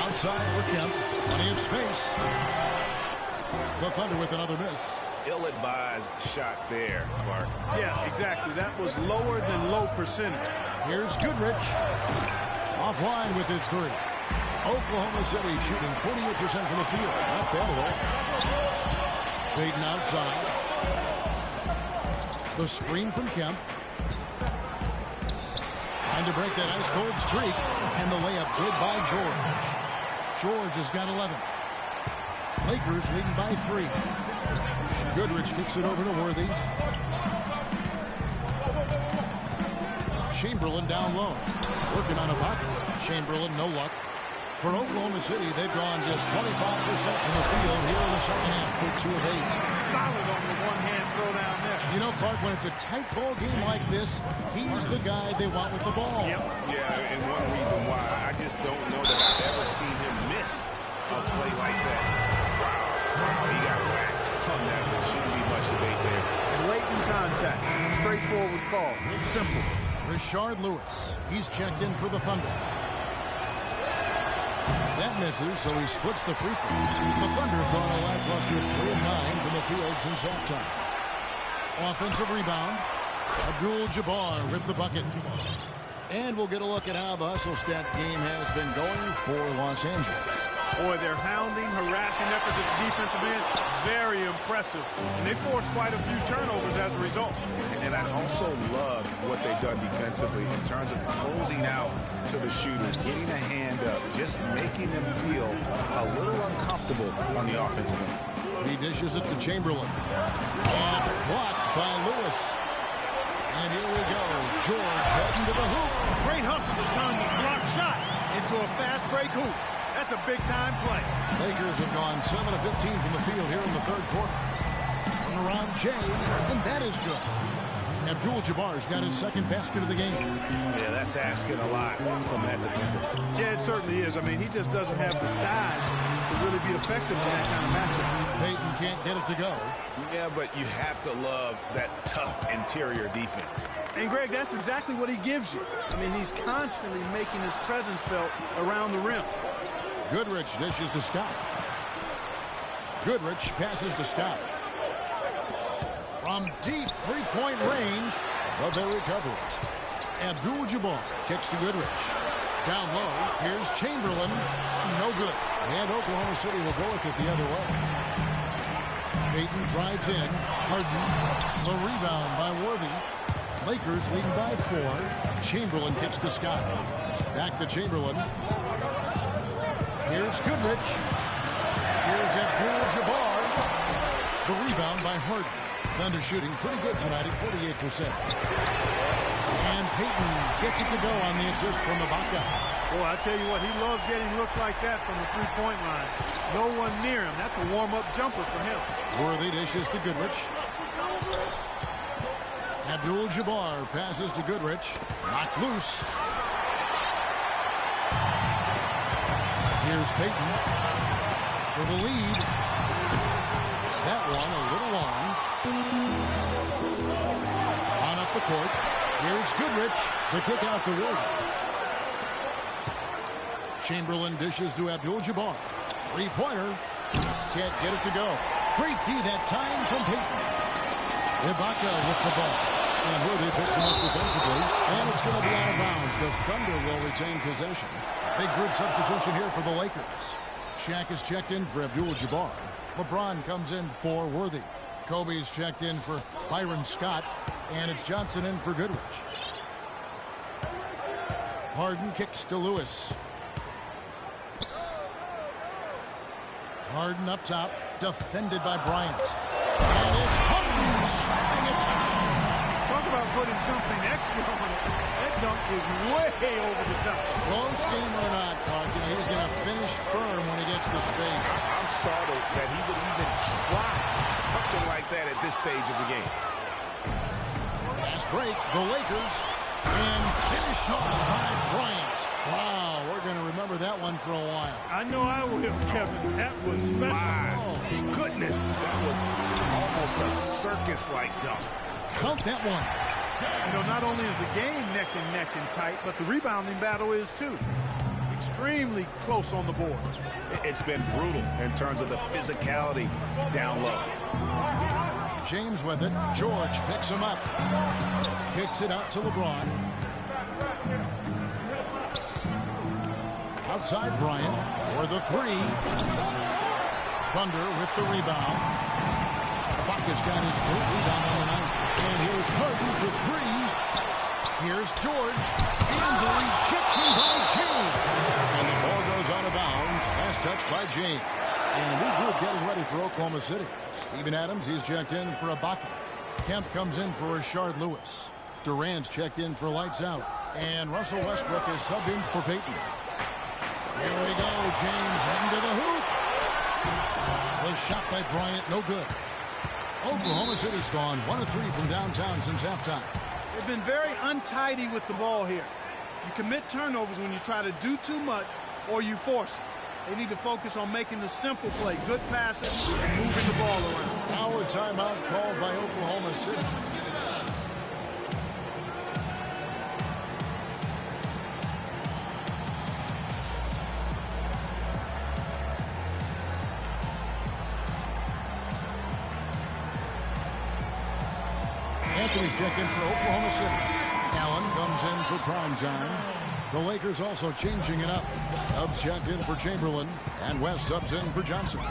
Outside for Kemp. Plenty of space. The Thunder with another miss. Ill-advised shot there, Clark. Yeah, exactly. That was lower than low percentage. Here's Goodrich. Offline with his 3. Oklahoma City shooting 48% from the field. Not bad at all. Payton outside. The screen from Kemp. Trying to break that ice-cold streak. And the layup good by George. George has got 11. Lakers leading by 3. Goodrich kicks it over to Worthy. Chamberlain down low. Working on a bucket. Chamberlain, no luck. For Oklahoma City, they've gone just 25% from the field here in the second half with 2 of 8. Solid on the one-hand throw down there. You know, Clark, when it's a tight ball game like this, he's the guy they want with the ball. Yep. Yeah, and one reason why, I just don't know that I've ever seen him miss a play like that. Wow, he got whacked on that one. Shouldn't be much debate there. Blatant contact. Straightforward call. Simple. Rashard Lewis, he's checked in for the Thunder. That misses, so he splits the free throws. The Thunder have gone a lackluster 3 of 9 from the field since halftime. Offensive rebound. Abdul-Jabbar with the bucket. And we'll get a look at how the hustle stat game has been going for Los Angeles. Boy, their hounding, harassing efforts at the defensive end, very impressive. And they forced quite a few turnovers as a result. And I also love what they've done defensively in terms of closing out to the shooters, getting a hand up, just making them feel a little uncomfortable on the offensive end. He dishes it to Chamberlain. And it's blocked by Lewis. And here we go. George heading to the hoop. Great hustle to turn the blocked shot into a fast break hoop. That's a big-time play. Lakers have gone 7 of 15 from the field here in the third quarter. Turnaround James, and that is good. Abdul-Jabbar's got his second basket of the game. Yeah, that's asking a lot from that defender. Yeah, it certainly is. I mean, he just doesn't have the size to really be effective in that kind of matchup. Payton can't get it to go. Yeah, but you have to love that tough interior defense. And, Greg, that's exactly what he gives you. I mean, he's constantly making his presence felt around the rim. Goodrich dishes to Scott. Goodrich passes to Scott. From deep three-point range, but they recover it. Abdul-Jabbar kicks to Goodrich. Down low, here's Chamberlain. No good. And Oklahoma City will go with it the other way. Payton drives in. Harden. The rebound by Worthy. Lakers leading by 4. Chamberlain kicks to Scott. Back to Chamberlain. Here's Goodrich. Here's Abdul-Jabbar. The rebound by Harden. Thunder shooting pretty good tonight at 48%. And Payton gets it to go on the assist from Ibaka. Boy, I tell you what, he loves getting looks like that from the three-point line. No one near him. That's a warm-up jumper for him. Worthy dishes to Goodrich. Abdul-Jabbar passes to Goodrich. Knocked loose. Here's Payton for the lead. That one a little long. On up the court. Here's Goodrich. The kick out to Worthy. Chamberlain dishes to Abdul-Jabbar. Three-pointer. Can't get it to go. Great D that time from Payton. Ibaka with the ball. And Worthy picks him up defensively. And it's going to be out of bounds. The Thunder will retain possession. Big group substitution here for the Lakers. Shaq is checked in for Abdul-Jabbar. LeBron comes in for Worthy. Kobe's checked in for Byron Scott. And it's Johnson in for Goodrich. Harden kicks to Lewis. Harden up top. Defended by Bryant. And it's Harden slapping it down. Talk about putting something extra on it. That dunk is way over the top. Close game or not, Clark, he's going to finish firm when he gets the space. I'm startled that he would even try something like that at this stage of the game. Last break, the Lakers, and finish off by Bryant. Wow, we're going to remember that one for a while. I know I will, Kevin. That was special. My goodness, that was almost a circus-like dunk. Count that one. You know, not only is the game neck and tight, but the rebounding battle is too. Extremely close on the boards. It's been brutal in terms of the physicality down low. James with it. George picks him up. Kicks it out to LeBron. Outside Bryant for the three. Thunder with the rebound. Ibaka's got his third rebound on the night. And here's Harden for three. Here's George. And the rejection by James. And the ball goes out of bounds. Last touch by James. And a new group getting ready for Oklahoma City. Steven Adams, he's checked in for Ibaka. Kemp comes in for Rashard Lewis. Durant's checked in for Lights Out. And Russell Westbrook is subbed in for Payton. Here we go. James heading to the hoop. The shot by Bryant, no good. Oklahoma City's gone 1 of 3 from downtown since halftime. They've been very untidy with the ball here. You commit turnovers when you try to do too much or you force it. They need to focus on making the simple play, good passes, and moving the ball around. Our timeout called by Oklahoma City. Anthony's checked in for Oklahoma City. Allen comes in for prime time. The Lakers also changing it up. Dubs checked in for Chamberlain, and West subs in for Johnson.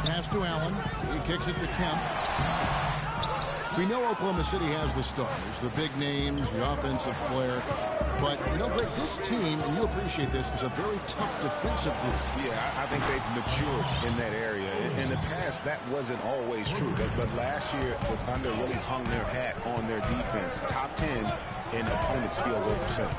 Pass to Allen. He kicks it to Kemp. We know Oklahoma City has the stars, the big names, the offensive flair. But, you know, Greg, this team, and you appreciate this, is a very tough defensive group. Yeah, I think they've matured in that area. In the past, that wasn't always true. But last year, the Thunder really hung their hat on their defense. Top 10 in opponents' field goal percentage.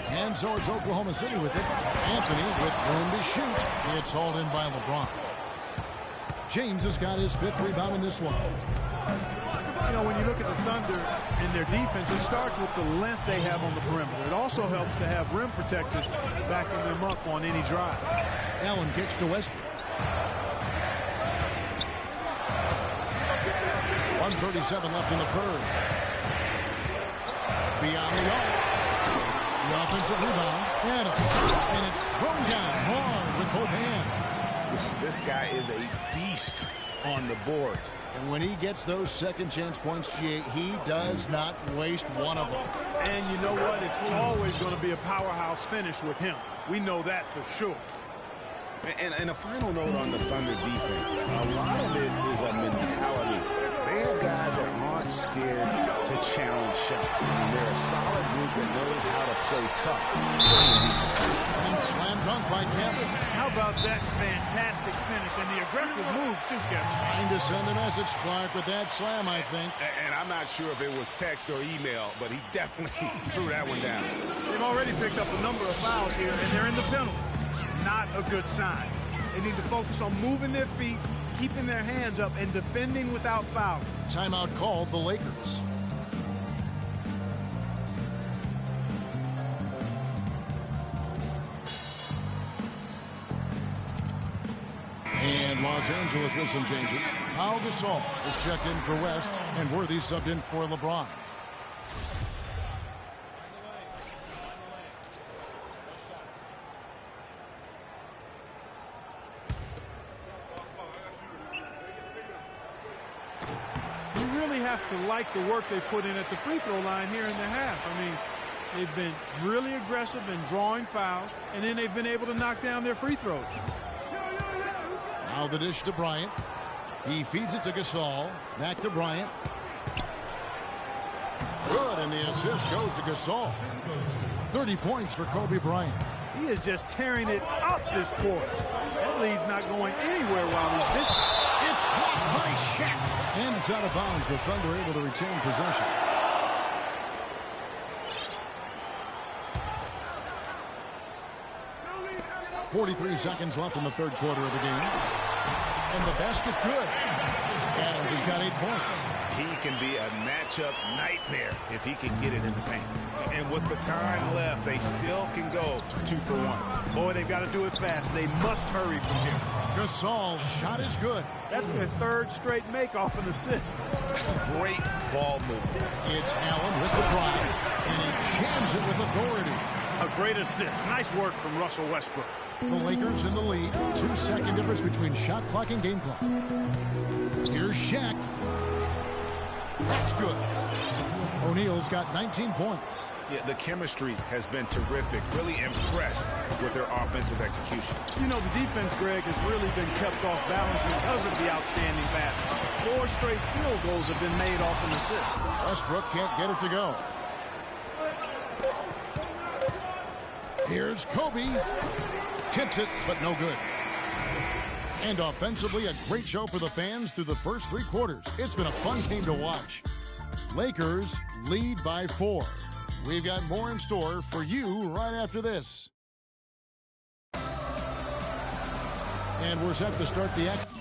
And so it's Oklahoma City with it. Anthony with room to shoot. It's hauled in by LeBron. James has got his 5th rebound in this one. You know, when you look at the Thunder and their defense, it starts with the length they have on the perimeter. It also helps to have rim protectors backing them up on any drive. Allen kicks to Westbrook. 1:37 left in the third. Beyond the arc. The offensive rebound. And it's thrown down hard with both hands. This guy is a beast on the board. And when he gets those second chance points, GA, he does not waste one of them. And you know what? It's always going to be a powerhouse finish with him. We know that for sure. And a final note on the Thunder defense. A lot of it is a mentality. They have guys that aren't scared to challenge shots. I mean, they're a solid group that knows how to play tough. And slam dunk by Campbell. How about that fantastic finish and the aggressive move, too, Kevin? Trying to send a message, Clark, with that slam, I think. And I'm not sure if it was text or email, but he definitely threw that one down. They've already picked up a number of fouls here, and they're in the penalty. Not a good sign. They need to focus on moving their feet, keeping their hands up, and defending without foul. Timeout called the Lakers. And Los Angeles with some changes. Pau Gasol is checked in for West, and Worthy subbed in for LeBron. Have to like the work they put in at the free throw line here in the half. I mean, they've been really aggressive in drawing fouls, and then they've been able to knock down their free throws. Now the dish to Bryant. He feeds it to Gasol. Back to Bryant. Good, and the assist goes to Gasol. 30 points for Kobe Bryant. He is just tearing it up this quarter. That lead's not going anywhere while he's this. It's caught by Shaq. And it's out of bounds. The Thunder able to retain possession. .43 seconds left in the third quarter of the game. And the basket good. Adams has got 8 points. He can be a matchup nightmare if he can get it in the paint. And with the time left, they still can go 2 for 1. Boy, they've got to do it fast. They must hurry from here. Gasol's shot is good. That's their third straight make off an assist. Great ball movement. It's Allen with the drive, and he jams it with authority. A great assist. Nice work from Russell Westbrook. The Lakers in the lead. 2-second difference between shot clock and game clock. Here's Shaq. That's good. O'Neal's got 19 points. Yeah, the chemistry has been terrific. Really impressed with their offensive execution. You know, the defense, Greg, has really been kept off balance because of the outstanding basket. 4 straight field goals have been made off an assist. Westbrook can't get it to go. Here's Kobe. Tips it, but no good. And offensively, a great show for the fans through the first 3 quarters. It's been a fun game to watch. Lakers lead by 4. We've got more in store for you right after this. And we're set to start the action.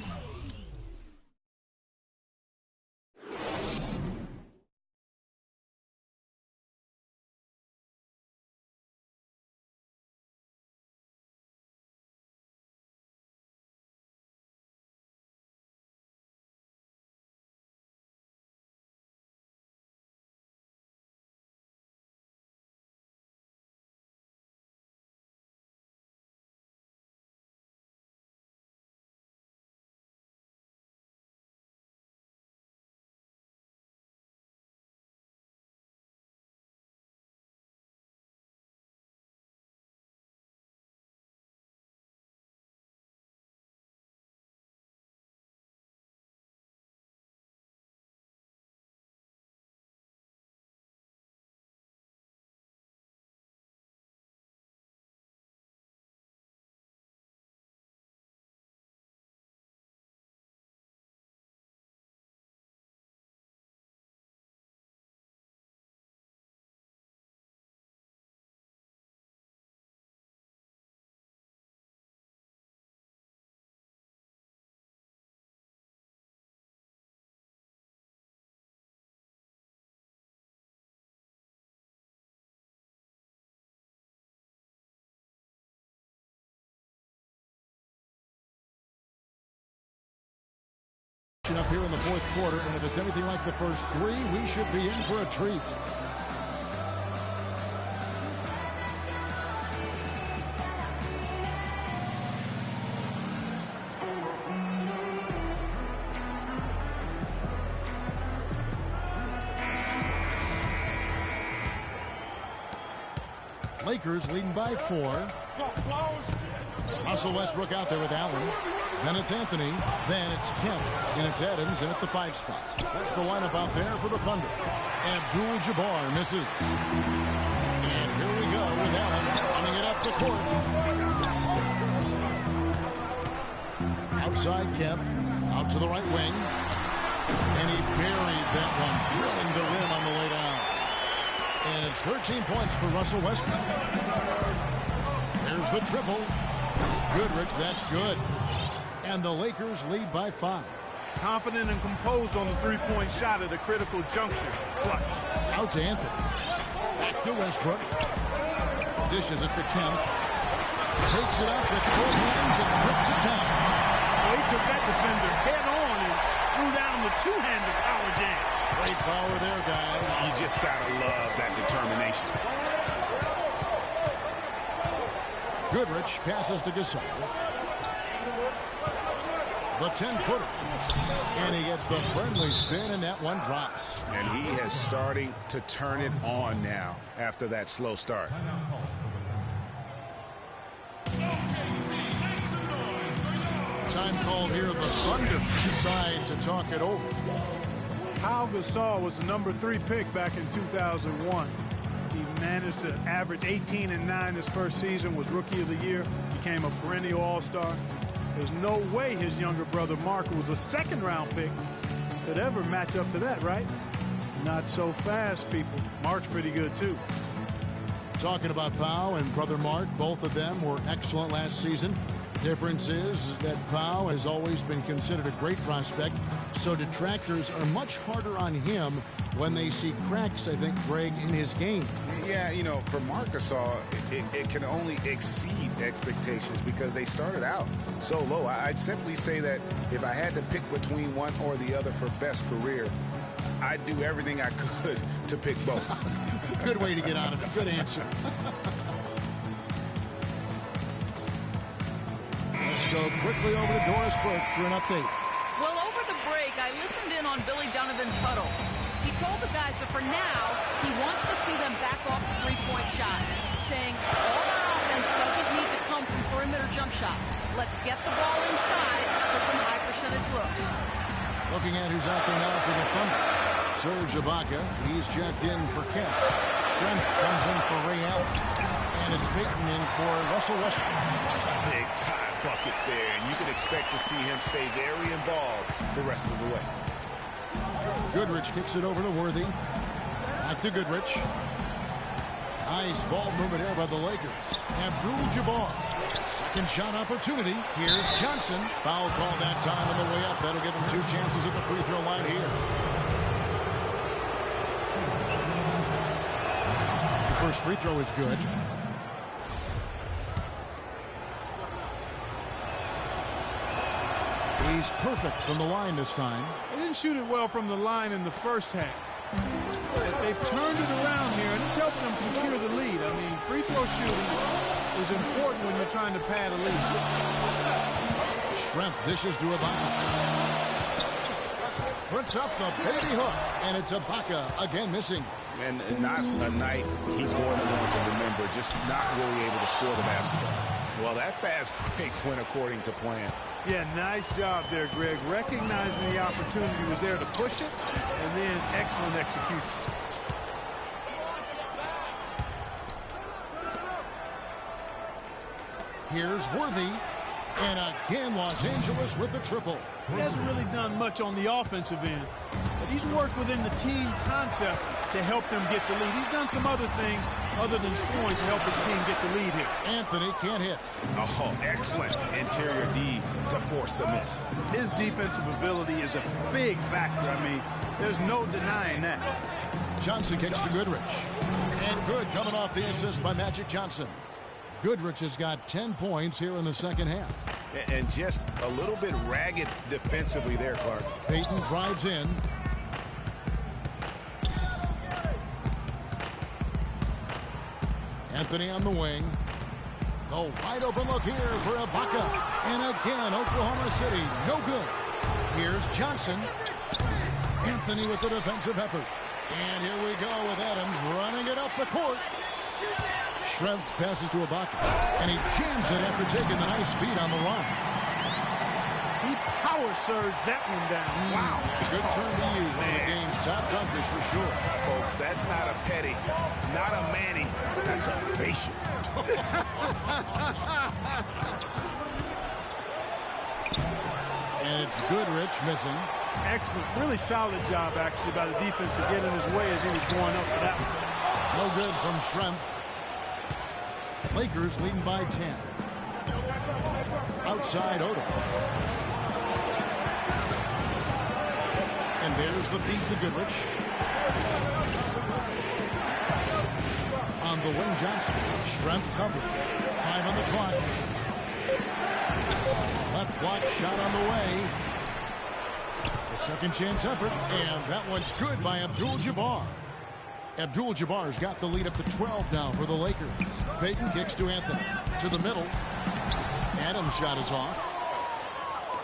up here in the fourth quarter, and if it's anything like the first three, we should be in for a treat. Lakers leading by 4. Russell Westbrook out there with Allen. Then it's Anthony. Then it's Kemp. And it's Adams in at the 5 spot. That's the lineup out there for the Thunder. Abdul-Jabbar misses. And here we go with Allen running it up the court. Outside Kemp. Out to the right wing. And he buries that one, drilling the rim on the way down. And it's 13 points for Russell Westbrook. There's the triple. Goodrich, that's good. And the Lakers lead by 5. Confident and composed on the three-point shot at a critical juncture. Clutch. Out to Anthony. Back to Westbrook. Dishes it to Kemp. Takes it up with both hands and rips it down. Well, he took that defender head on and threw down the two-handed power jam. Great power there, guys. You just gotta love that determination. Goodrich passes to Gasol. The 10-footer. And he gets the friendly spin, and that one drops. And he is starting to turn it on now after that slow start. Time called here. The Thunder decide to talk it over. Pau Gasol was the number 3 pick back in 2001. He managed to average 18 and 9 his first season, was Rookie of the Year, became a perennial All-Star. There's no way his younger brother Mark, who was a second-round pick, could ever match up to that, right? Not so fast, people. Mark's pretty good, too. Talking about Pau and brother Mark, both of them were excellent last season. Difference is that Pau has always been considered a great prospect, so detractors are much harder on him when they see cracks, I think, Greg, in his game. Yeah, you know, for Marc Gasol, it can only exceed expectations because they started out so low. I'd simply say that if I had to pick between one or the other for best career, I'd do everything I could to pick both. Good way to get out of it. Good answer. Let's go quickly over to Doris Burke for an update. Well, over the break, I listened in on Billy Donovan's huddle. He told the guys that for now, he wants to see them back off the three-point shot, saying all our offense doesn't need to come from perimeter jump shots. Let's get the ball inside for some high-percentage looks. Looking at who's out there now for the Thunder. Serge Ibaka, he's checked in for Kemp. Strength comes in for Ray Allen. And it's Payton in for Russell Westbrook. Big-time bucket there, and you can expect to see him stay very involved the rest of the way. Goodrich kicks it over to Worthy. Back to Goodrich. Nice ball movement here by the Lakers. Abdul-Jabbar. Second shot opportunity. Here's Johnson. Foul call that time on the way up. That'll give him 2 chances at the free throw line here. The first free throw is good. He's perfect from the line this time. They didn't shoot it well from the line in the first half. But they've turned it around here, and it's helping them secure the lead. I mean, free throw shooting is important when you're trying to pad a lead. Schrempf dishes to Ibaka. Puts up the baby hook, and it's Ibaka again missing. And not a night he's going to want to remember, just not really able to score the basketball. Well, that fast break went according to plan. Yeah, nice job there, Greg. Recognizing the opportunity was there to push it, and then excellent execution. Here's Worthy. And again, Los Angeles with the triple. He hasn't really done much on the offensive end, but he's worked within the team concept to help them get the lead. He's done some other things other than scoring to help his team get the lead here. Anthony can't hit. Oh, excellent interior D to force the miss. His defensive ability is a big factor. I mean, there's no denying that. Johnson kicks to Goodrich. And good coming off the assist by Magic Johnson. Goodrich has got 10 points here in the second half. and just a little bit ragged defensively there, Clark. Peyton drives in. Anthony on the wing. Oh, wide open look here for Ibaka. And again, Oklahoma City, no good. Here's Johnson. Anthony with the defensive effort. And here we go with Adams running it up the court. Schrempf passes to Ibaka. And he jams it after taking the nice feed on the run. He power surged that one down. Wow. Good turn to use. One of the game's top dunkers for sure. Folks, that's not a petty, not a Manny. That's a facial. And it's Goodrich missing. Excellent. Really solid job, actually, by the defense to get in his way as he was going up for that one. No good from Schrempf. Lakers leading by 10. Outside Odom. And there's the feed to Goodrich. On the wing, Johnson. Schrempf covered. 5 on the clock. Left block shot on the way. A second chance effort. And that one's good by Abdul-Jabbar. Abdul-Jabbar's got the lead up to 12 now for the Lakers. Peyton kicks to Anthony. To the middle. Adams' shot is off.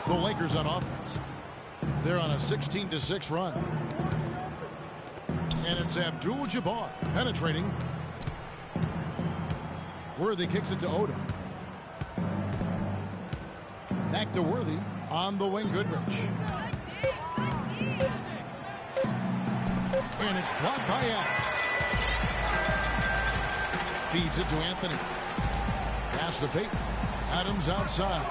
The Lakers on offense. They're on a 16-6 run. And it's Abdul-Jabbar penetrating. Worthy kicks it to Odom. Back to Worthy. On the wing, Goodrich. And it's blocked by Adams. Feeds it to Anthony. Pass to Peyton. Adams outside.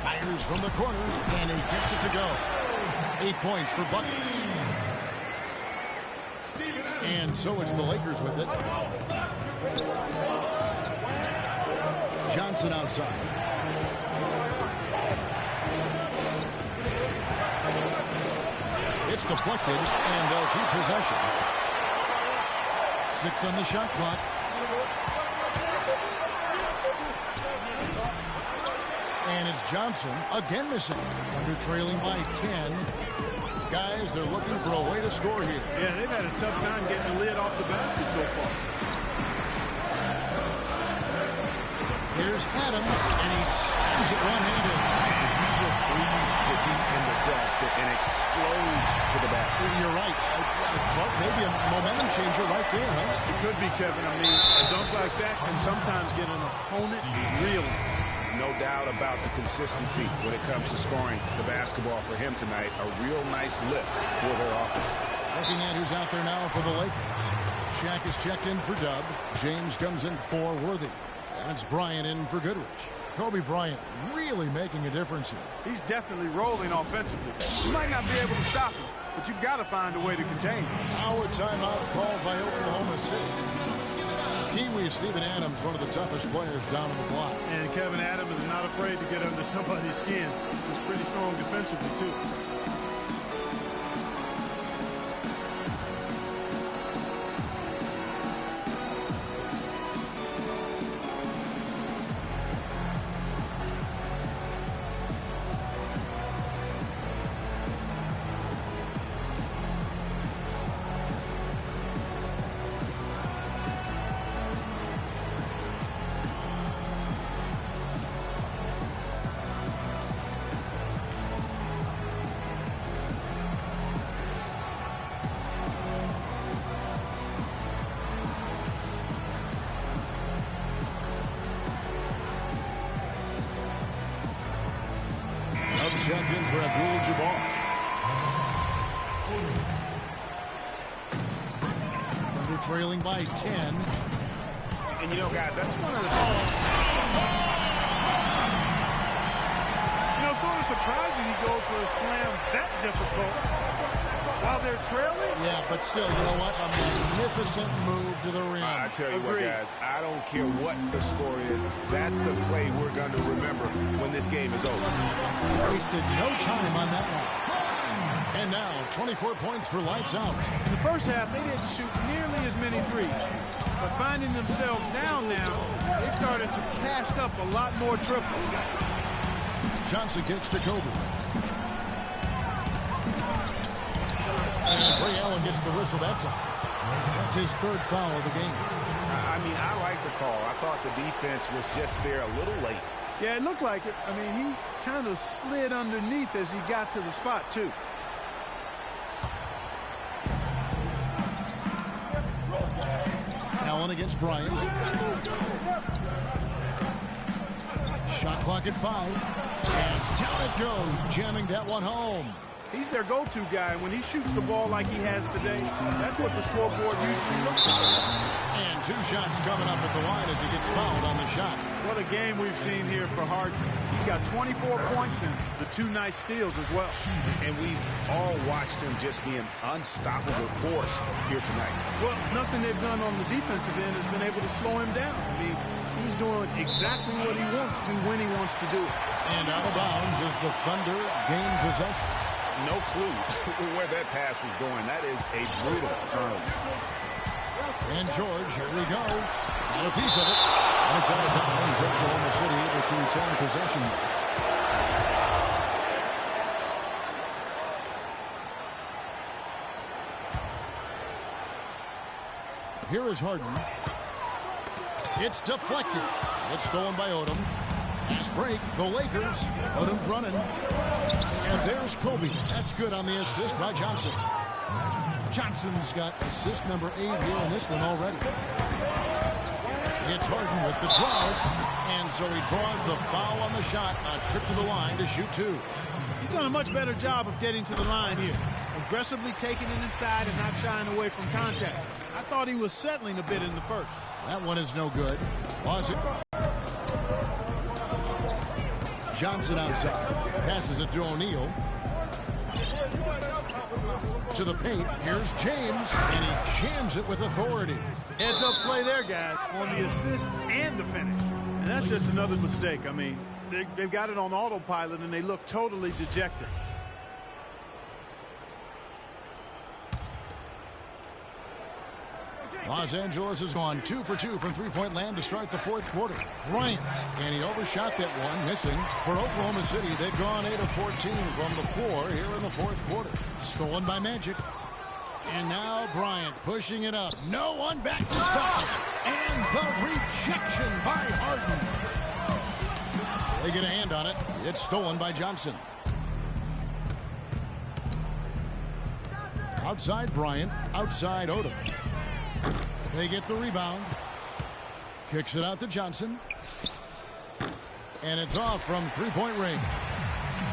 Fires from the corner, and he gets it to go. 8 points for buckets. And so it's the Lakers with it. Johnson outside. It's deflected, and they'll keep possession. 6 on the shot clock. And it's Johnson again missing. Under trailing by 10. Guys, they're looking for a way to score here. Yeah, they've had a tough time getting the lid off the basket so far. Here's Adams, and he slams it one-handed. He just leaves the beat in the dust and explodes to the basket. You're right. Clark, maybe a momentum changer right there, huh? It could be, Kevin. I mean, a dunk like that can sometimes get an opponent reeling. No doubt about the consistency when it comes to scoring the basketball for him tonight. A real nice lift for their offense. Looking at who's out there now for the Lakers. Shaq is checked in for Dub. James comes in for Worthy. And it's Bryant in for Goodrich. Kobe Bryant really making a difference here. He's definitely rolling offensively. You might not be able to stop him, but you've got to find a way to contain him. Our timeout called by Oklahoma City. Kiwi Steven Adams, one of the toughest players down on the block. And Kevin Adams is not afraid to get under somebody's skin. He's pretty strong defensively, too. Check in for Abdul-Jabbar. Under trailing by 10. And you know, guys, that's one of the... You know, sort of surprising he goes for a slam that difficult while they're trailing. Yeah, but still, you know what? A magnificent move to the rim. I tell you what, guys, I don't care what the score is. That's the play we're going to remember when this game is over. Wasted no time on that one. And now, 24 points for lights out. In the first half, they didn't shoot nearly as many threes. But finding themselves down now, they've started to cast up a lot more triples. Johnson kicks to Kobe. And Ray Allen gets the whistle that time. That's his third foul of the game. I mean, I like the call. I thought the defense was just there a little late. Yeah, it looked like it. I mean, he kind of slid underneath as he got to the spot, too. Allen against Bryant. Shot clock at 5. And down it goes, jamming that one home. He's their go-to guy. When he shoots the ball like he has today, that's what the scoreboard usually looks for. And 2 shots coming up at the line as he gets fouled on the shot. What a game we've seen here for Harden. He's got 24 points and the 2 nice steals as well. And we've all watched him just be an unstoppable force here tonight. Well, nothing they've done on the defensive end has been able to slow him down. I mean, he's doing exactly what he wants to when he wants to do it. And out of bounds as the Thunder gain possession. No clue where that pass was going. That is a brutal turnover. And George, here we go. Got a piece of it. And it's out of bounds. Oklahoma City able to retain possession. Here is Harden. It's deflected. It's stolen by Odom. Pass break. The Lakers. Odom's running. And there's Kobe. That's good on the assist by Johnson. Johnson's got assist number 8 here in this one already. It's Harden with the draws. And so he draws the foul on the shot. A trip to the line to shoot 2. He's done a much better job of getting to the line here. Aggressively taking it inside and not shying away from contact. I thought he was settling a bit in the first. That one is no good. Was it? Johnson outside. Passes it to O'Neal. To the paint. Here's James. And he jams it with authority. Heads up play there, guys, on the assist and the finish. And that's just another mistake. I mean, they've got it on autopilot, and they look totally dejected. Los Angeles has gone 2 for 2 from three-point land to start the fourth quarter. Bryant, and he overshot that one, missing. For Oklahoma City, they've gone 8 of 14 from the floor here in the fourth quarter. Stolen by Magic. And now Bryant pushing it up. No one back to stop. And the rejection by Harden. They get a hand on it. It's stolen by Johnson. Outside Bryant, outside Odom. They get the rebound. Kicks it out to Johnson. And it's off from three-point range.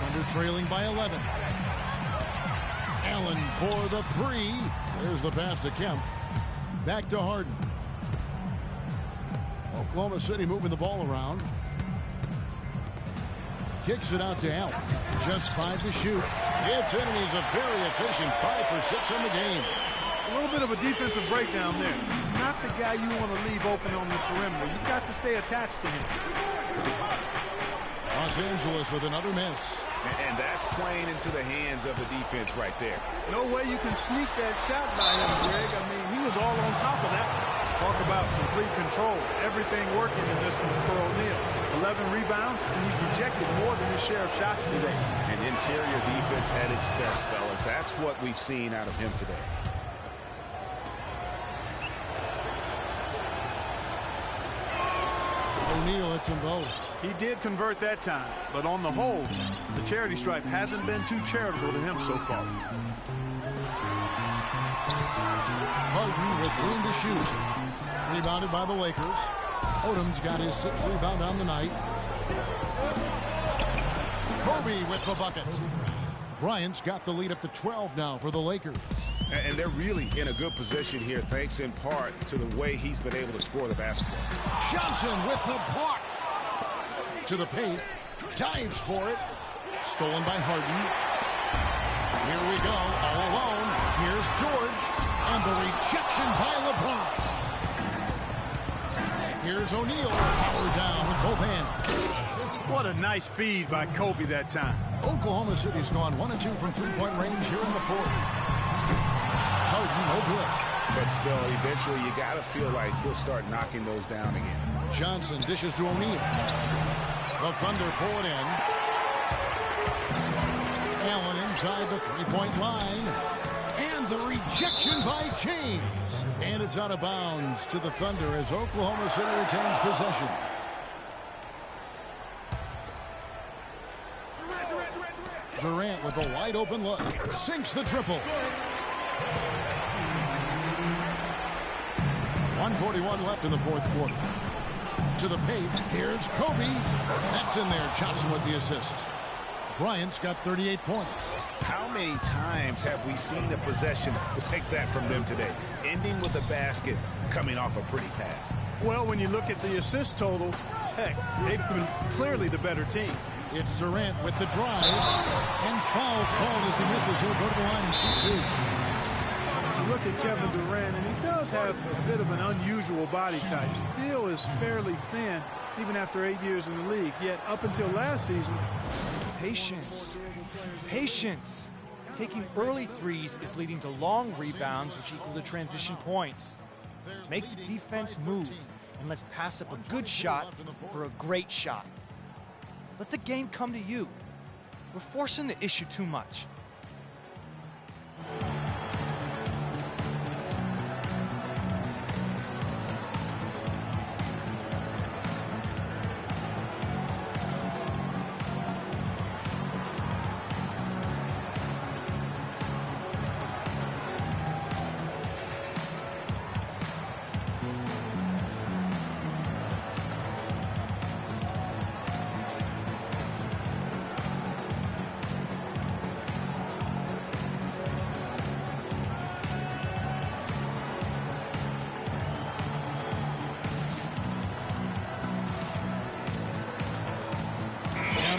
Thunder trailing by 11. Allen for the 3. There's the pass to Kemp. Back to Harden. Oklahoma City moving the ball around. Kicks it out to Allen. Just 5 to shoot. It's in, and he's a very efficient 5 for 6 in the game. A little bit of a defensive breakdown there. He's not the guy you want to leave open on the perimeter. You've got to stay attached to him. Los Angeles with another miss. And that's playing into the hands of the defense right there. No way you can sneak that shot by him, Greg. I mean, he was all on top of that. Talk about complete control. Everything working in this one for O'Neal. 11 rebounds, and he's rejected more than his share of shots today. And interior defense at its best, fellas. That's what we've seen out of him today. O'Neal hits them both. He did convert that time, but on the whole, the charity stripe hasn't been too charitable to him so far. Harden with room to shoot. Rebounded by the Lakers. Odom's got his 6th rebound on the night. Kobe with the bucket. Bryant's got the lead up to 12 now for the Lakers. And they're really in a good position here, thanks in part to the way he's been able to score the basketball. Johnson with the block. To the paint. Dives for it. Stolen by Harden. Here we go, all alone. Here's George. And the rejection by LeBron. Here's O'Neal. Powered down with both hands. What a nice feed by Kobe that time. Oklahoma City's gone 1 and 2 from three-point range here in the fourth. Harden, no good. But still, eventually you got to feel like he'll start knocking those down again. Johnson dishes to O'Neal. The Thunder pull it in. inside the three-point line. And the rejection by James. And it's out of bounds to the Thunder as Oklahoma City retains possession. Durant with a wide open look. Sinks the triple. 1:41 left in the fourth quarter. To the paint. Here's Kobe. That's in there. Johnson with the assist. Bryant's got 38 points. How many times have we seen a possession like that from them today? Ending with a basket, coming off a pretty pass. Well, when you look at the assist total, heck, they've been clearly the better team. It's Durant with the drive. And foul called as he misses. He'll go to the line and shoot two. You look at Kevin Durant, and he does have a bit of an unusual body type. Still is fairly thin, even after 8 years in the league. Yet, up until last season... Patience. Patience. Taking early threes is leading to long rebounds, which equal to transition points. Make the defense move, and let's pass up a good shot for a great shot. Let the game come to you. We're forcing the issue too much.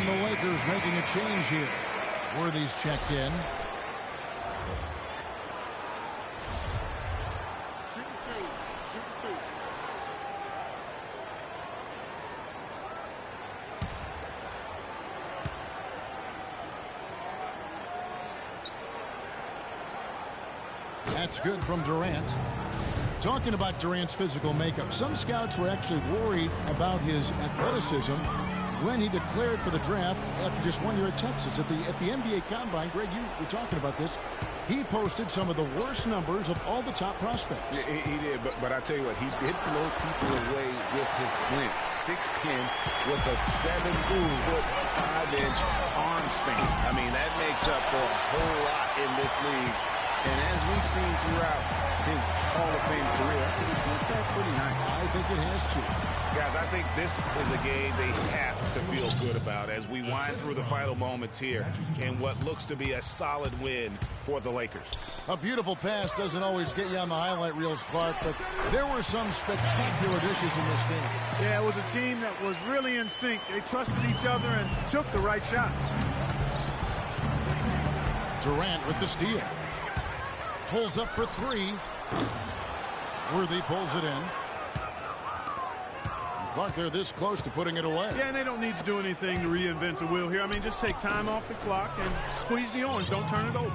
The Lakers making a change here. Worthy's checked in. Shoot two. That's good from Durant. Talking about Durant's physical makeup, some scouts were actually worried about his athleticism when he declared for the draft after just 1 year at Texas. At the NBA Combine, Greg, you were talking about this. He posted some of the worst numbers of all the top prospects. He did, but I tell you what, he did blow people away with his glint. 6'10" with a 7'5" arm span. I mean, that makes up for a whole lot in this league. And as we've seen throughout his Hall of Fame career, I think it's worked out pretty nice. I think it has to. Guys, I think this is a game they have to feel good about as we wind through the final moments here in what looks to be a solid win for the Lakers. A beautiful pass doesn't always get you on the highlight reels, Clark, but there were some spectacular dishes in this game. Yeah, it was a team that was really in sync. They trusted each other and took the right shot. Durant with the steal. Pulls up for three. Worthy pulls it in. Clark, they're this close to putting it away. Yeah, and they don't need to do anything to reinvent the wheel here. I mean, just take time off the clock and squeeze the orange. Don't turn it over.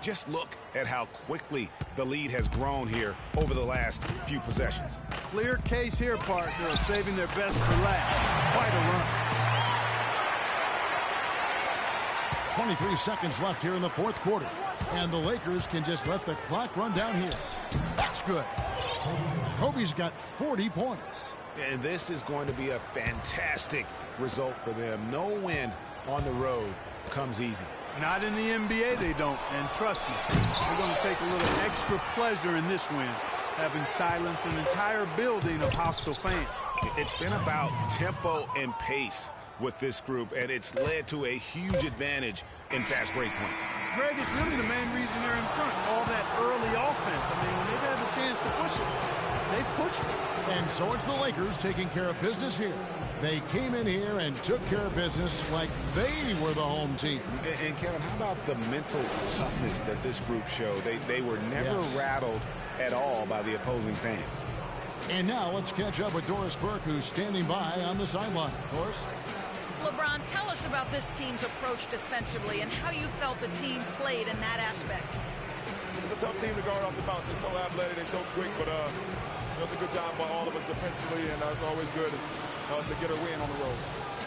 Just look at how quickly the lead has grown here over the last few possessions. Clear case here, partner, of saving their best for last. Quite a run. 23 seconds left here in the fourth quarter. And the Lakers can just let the clock run down here. That's good. Kobe's got 40 points. And this is going to be a fantastic result for them. No win on the road comes easy. Not in the NBA, they don't. And trust me, they're going to take a little extra pleasure in this win, having silenced an entire building of hostile fans. It's been about tempo and pace with this group, and it's led to a huge advantage in fast break points. Greg, it's really the main reason they're in front. All that early offense. I mean, when they've had the chance to push it, they've pushed it. And so it's the Lakers taking care of business here. They came in here and took care of business like they were the home team. And Kevin, how about the mental toughness that this group showed? They were never rattled at all by the opposing fans. And now let's catch up with Doris Burke, who's standing by on the sideline. Doris? LeBron, tell us about this team's approach defensively and how you felt the team played in that aspect. It's a tough team to guard off the bounce. They're so athletic, they're so quick, but it was a good job by all of us defensively, and it's always good to get a win on the road.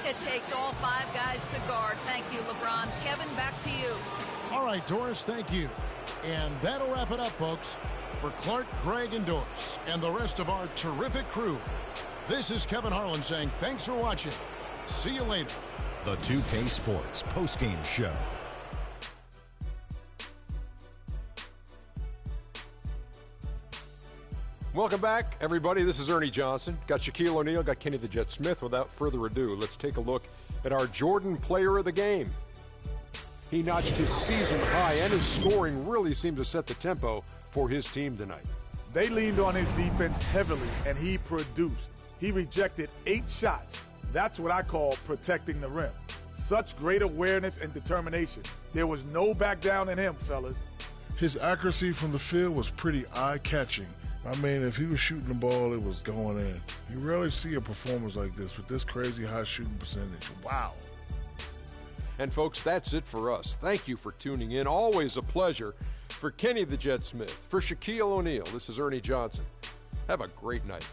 It takes all five guys to guard. Thank you, LeBron. Kevin, back to you. All right, Doris, thank you. And that'll wrap it up, folks. For Clark, Greg, and Doris, and the rest of our terrific crew, this is Kevin Harlan saying thanks for watching. See you later. The 2K Sports postgame show. Welcome back, everybody. This is Ernie Johnson. Got Shaquille O'Neal, got Kenny the Jet Smith. Without further ado, let's take a look at our Jordan player of the game. He notched his season high, and his scoring really seemed to set the tempo for his team tonight. They leaned on his defense heavily, and he produced. He rejected 8 shots. That's what I call protecting the rim. Such great awareness and determination. There was no back down in him, fellas. His accuracy from the field was pretty eye-catching. I mean, if he was shooting the ball, it was going in. You rarely see a performance like this with this crazy high shooting percentage. Wow. And folks, that's it for us. Thank you for tuning in. Always a pleasure. For Kenny the Jet Smith, for Shaquille O'Neal, this is Ernie Johnson. Have a great night.